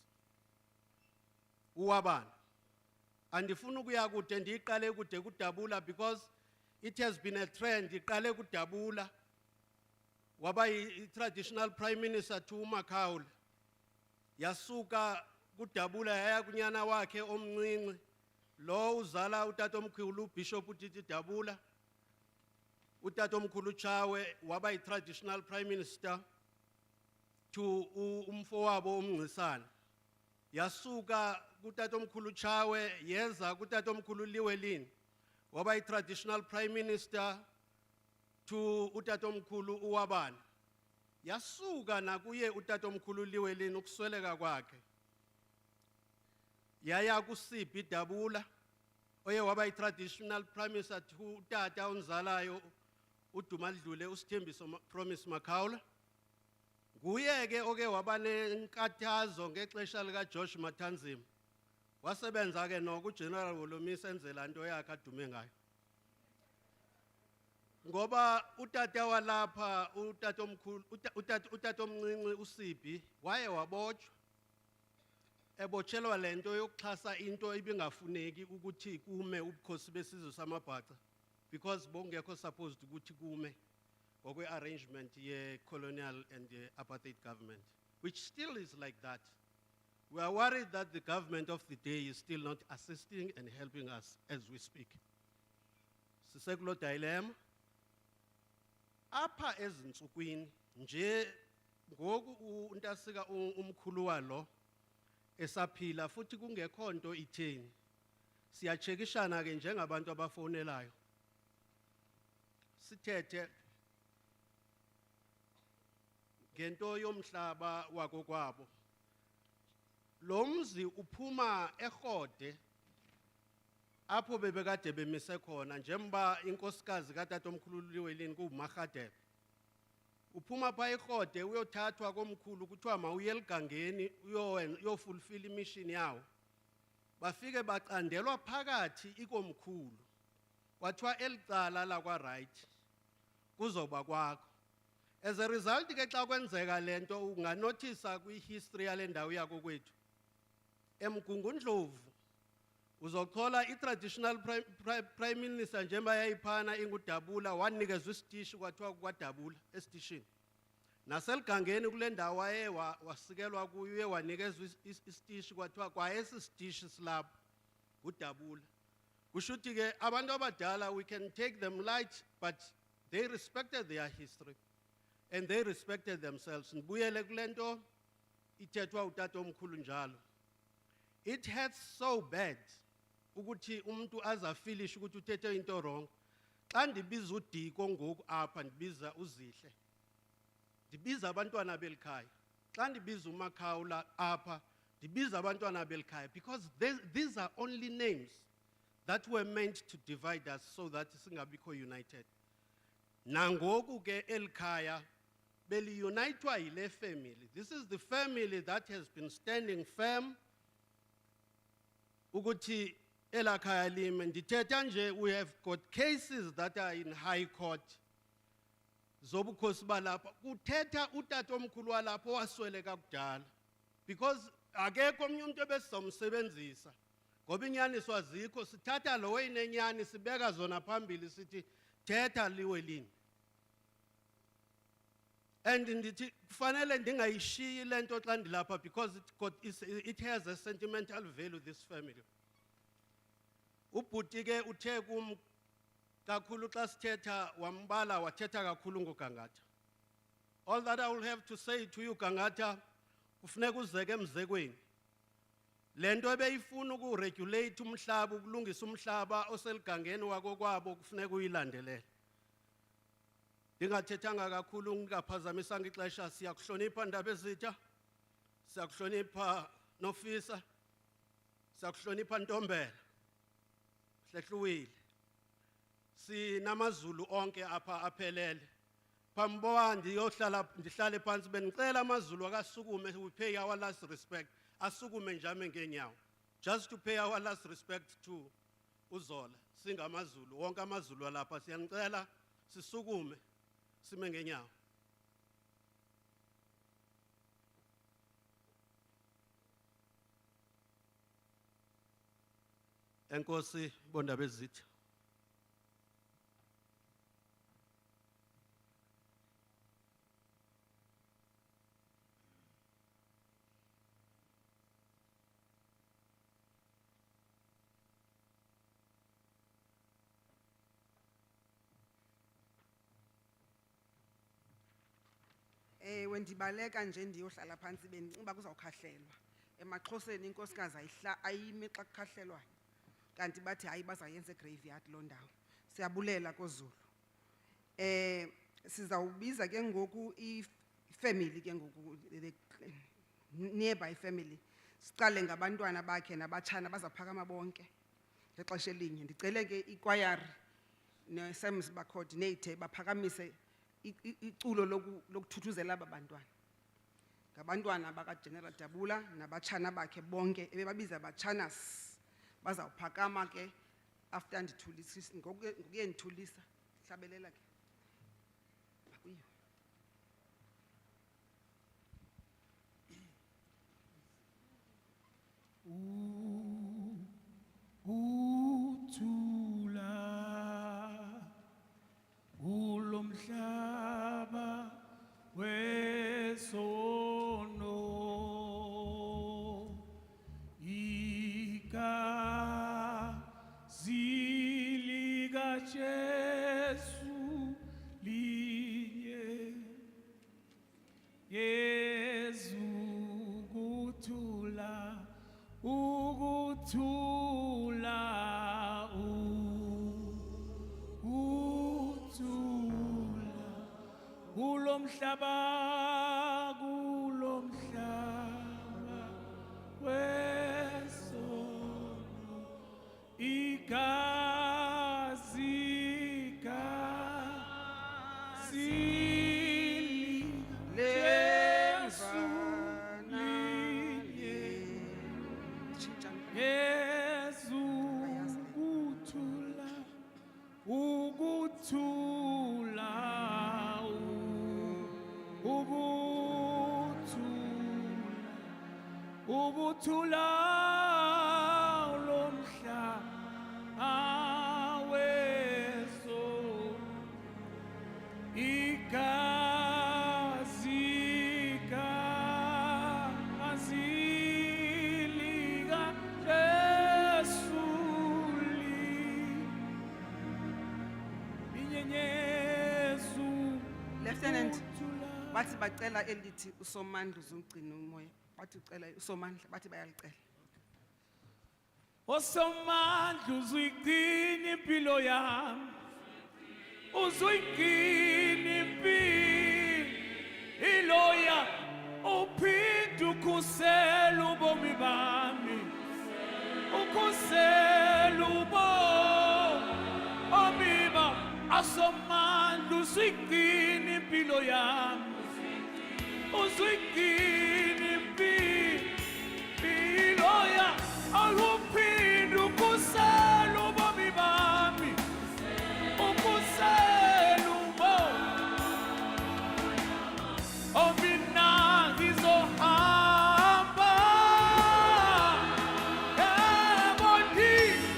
uWabana. Andifuna ukuya kude ndiqale kude kuDabula because It has been a trend, iqale kuDabula, waba traditional prime minister to uMakaula. Yasuka kuDabula yaya kunyana wakhe omncinci, lo uzala utatomkhulu Bishop uTiti Dabula. Utatomkhulu Chawe waba traditional prime minister to umfowabo uMncisana. Yasuka kutatomkhulu Chawe yeza kutatomkhulu Liwelini. Waba traditional prime minister to utatomkhulu uWabani. Yasuka nakuye utatomkhulu Liwelini ukusweleka kwakhe. Yaya kuSiphi Dabula oye waba traditional prime minister to utata unzalayo uDumadlule uSithembiso Promise Makaula. Nguye ke oke waba nenkathazo ngexesha lika Josh Matanzima. Wasebenza ke noku General Wolomisa enzela into yakhe adume ngayo. Ngoba utata walapha utatomkhulu utatomncinci uSiphi waye wabotshwa. Ebotshelwa lento yokuxhasa into ibingafuneki ukuthi kume ubukhosi besizwe samabhaca because bongekho supposed ukuthi kume ngokwe arrangement ye colonial and the apartheid government, which still is like that. We are worried that the government of the day is still not assisting and helping us as we speak. Sisekulo dilemma. Apha ezintsukwini nje ngoku untasika umkhulu walo esaphila futhi kungekho nto itheni. Siyachekishana ke njengabantu abafonelayo. Sithethe ngento yomhlaba wakokwabo. Lo mzi uphuma eGhode apho bebekade bemise khona njemba inkosikazi katatomkhulu Liwelini kuMagadebe. Uphuma pha eGhode uyothathwa komkhulu kuthiwa mawuye eligangeni uyofulfill imission yawo. Bafike baqandelwa phakathi ikomkhulu. Kwathiwa elicala la kwa right kuzoba kwakho. As a result ke xa kwenzeka lento unganothisa kwihistory yale ndawo yako kwethu. eMgungundlovu uzothola i-traditional prime minister njengoba yayiphana inguDabula wanikezwa isitishi kwathiwa kwaDabula esitishini. Naseligangeni kule ndawo waye wasikelwa kuyo wanikezwa isitishi kwathiwa kwayesi sitishi silapho uDabula. Kushuthi ke abantu abadala we can take them light but they respected their history and they respected themselves. Nibuyele kulento ithethwa utata omkhulu njalo. It hurts so bad ukuthi umuntu azafilish ukuthi uthethe into wrong. Xa ndibiza uDiko ngoku apha ndibiza uZihle. Ndibiza abantwana belikhaya. Xa ndibiza uMakaula apha ndibiza abantwana belikhaya because these are only names that were meant to divide us so that singabikho united. Nangoku ke elikhaya beli unitedwa yile family. This is the family that has been standing firm ukuthi elakhaya lime. Ndithetha nje we have got cases that are in high court zobukhosi balapha. Kuthetha utata omkhulu walapho wasweleka kudala because akekho omnye umuntu ebesizomsebenzisa ngoba inyaniso azikho. Sithatha lo weyinenyani sibeka zona phambili sithi thetha Liwelini. And ndithi kufanele ndingayishiyi lento xa ndilapha because it has a sentimental value, this family. Ubhuti ke uthe kum kakhulu xa sithetha wambala wathetha kakhulu ngoGangatha. All that I will have to say to you Gangatha kufuneka uzeke emzekweni. Lento ebeyifuna ukuregulate umhlaba ukulungisa umhlaba oseligangeni wakokwabo kufuneka uyilandelele. Ndingathethanga kakhulu ngingaphazamisanga ixesha. Siyakuhlonipha ndaba ezitha. Siyakuhlonipha Nofisa. Siyakuhlonipha Ntombela. Hlehluwile. Sinamazulu onke apha aphelele. Phamboa ndihlale phansi bendicela amazulu akasukume. We pay our last respect. Asukume njame ngenyawo. Just to pay our last respect to uZola. Singamazulu wonke amazulu alapha siyanicela sisukume sime ngenyawo. Enkosi bondaba ezitha. Wendibaleka nje ndiyohlala phantsi bendicinga kuzawukhahlelwa. EmaXhoseni inkosikazi ayimi xa kukhahlelwayo. Kanti bathi hayi bazayenza graveyard loo ndawo. Siyabulela koZulu. Sizawubiza ke ngoku ifamily ke ngoku nearby family. Siqale ngabantwana bakhe nabatshana bazaphakama bonke ngexesha elinye. Ndicele ke ikwayari neSams ba-coordinate baphakamise iculo lokuthuthuzela aba bantwana. Ngabantwana bakaGeneral Tabula nabatshana bakhe bonke ebebabiza abatshanas bazawuphakama ke after ndithulisisa ngokuye ndithulisa hlabelela ke. Akuyiyo. Uthula ulomhlaba wesono igazi likaJesu linye Yesu kuthula ukuthula ukuthula kulomhlaba wesono igazi Yesu linye Yesu ukuthula ukuthula ukuthula lomhlaba wesono igazi likaJesu linyenyezu Lieutenant, bathi bacela elithi uSomandla uzugcina umoya. Bathi ucela uSomandla bathi bayalicela. osomandla uzuyigcina impilo yami uzuyigcina impilo yami uphinde ukhusela ubomi bami ukhusela ubomi bami asomandla uzuyigcina impilo yami uzuyigcina impilo yami awuphinde ukhusela ubomi bami ukhusela ubomi mina ngizohamba ebondini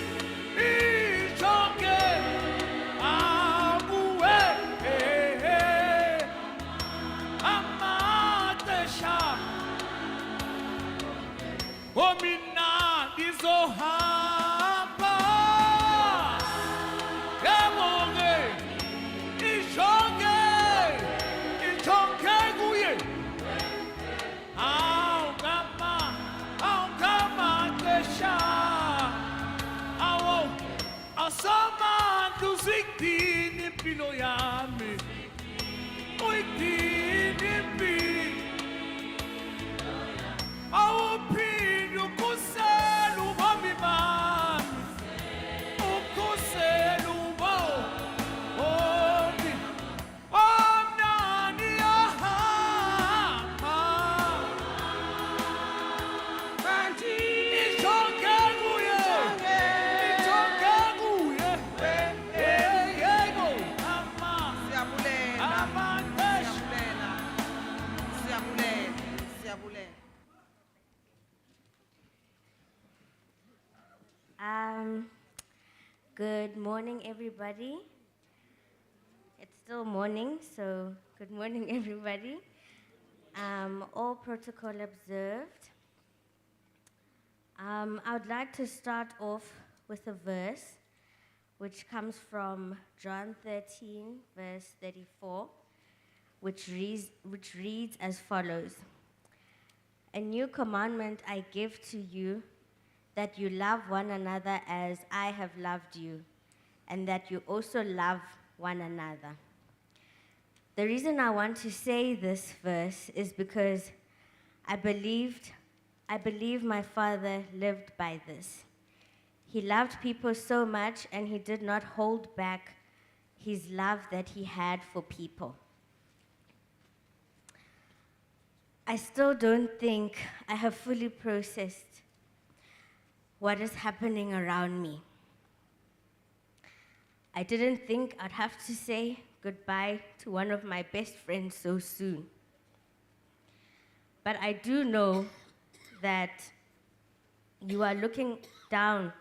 ijonge akuwe amaxesha mina ngizohamba ebonge ijonge kuye awungamaxesha awo asomandla uzigcina impilo yami uyigcina impilo awuphinde ukhusela ubomi bami ukhusela ubomi omnani yahamba Kanti ijonge kuye yebo siyabulela. amaxesha Siyabulela. Good morning, everybody. It's still morning, so good morning, everybody. All protocol observed. I would like to start off with a verse which comes from John 13, verse 34, which reads as follows. A new commandment I give to you, that you love one another as I have loved you, and that you also love one another. The reason I want to say this verse is because I believe my father lived by this. He loved people so much, and he did not hold back his love that he had for people. I still don't think I have fully processed what is happening around me. I didn't think I'd have to say goodbye to one of my best friends so soon. But I do know that you are looking down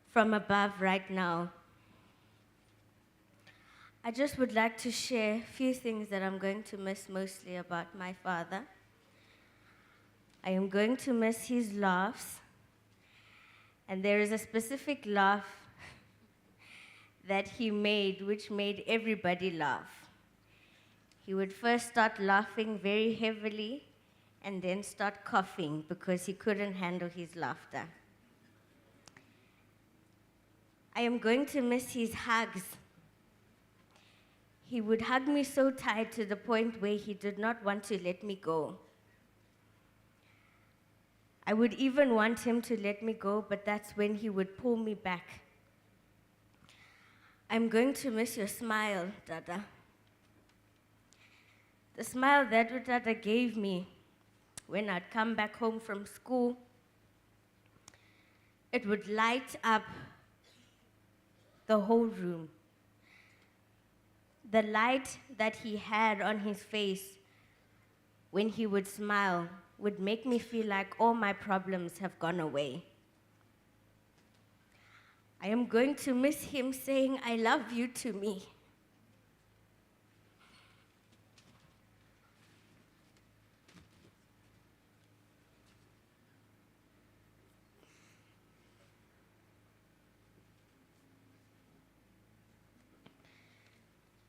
from above right now. I just would like to share a few things that I'm going to miss mostly about my father. I am going to miss his laughs. And there is a specific laugh that he made, which made everybody laugh. He would first start laughing very heavily and then start coughing because he couldn't handle his laughter. I am going to miss his hugs. He would hug me so tight to the point where he did not want to let me go. I would even want him to let me go, but that's when he would pull me back. I'm going to miss your smile, Dada. The smile that your Dada gave me when I'd come back home from school. It would light up the whole room. The light that he had on his face when he would smile would make me feel like all my problems have gone away. I am going to miss him saying, I love you to me.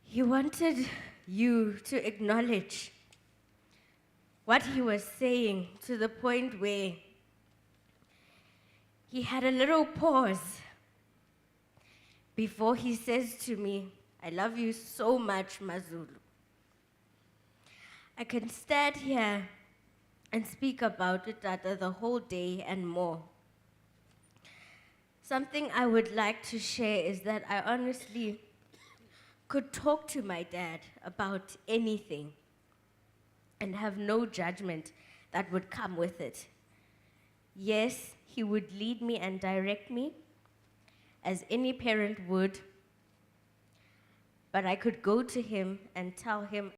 He wanted you to acknowledge what he was saying to the point where he had a little pause before he says to me, I love you so much, Mazulu. I can stand here and speak about it Tata, the whole day and more. Something I would like to share is that I honestly could talk to my dad about anything and have no judgment that would come with it. Yes, he would lead me and direct me, as any parent would, but I could go to him and tell him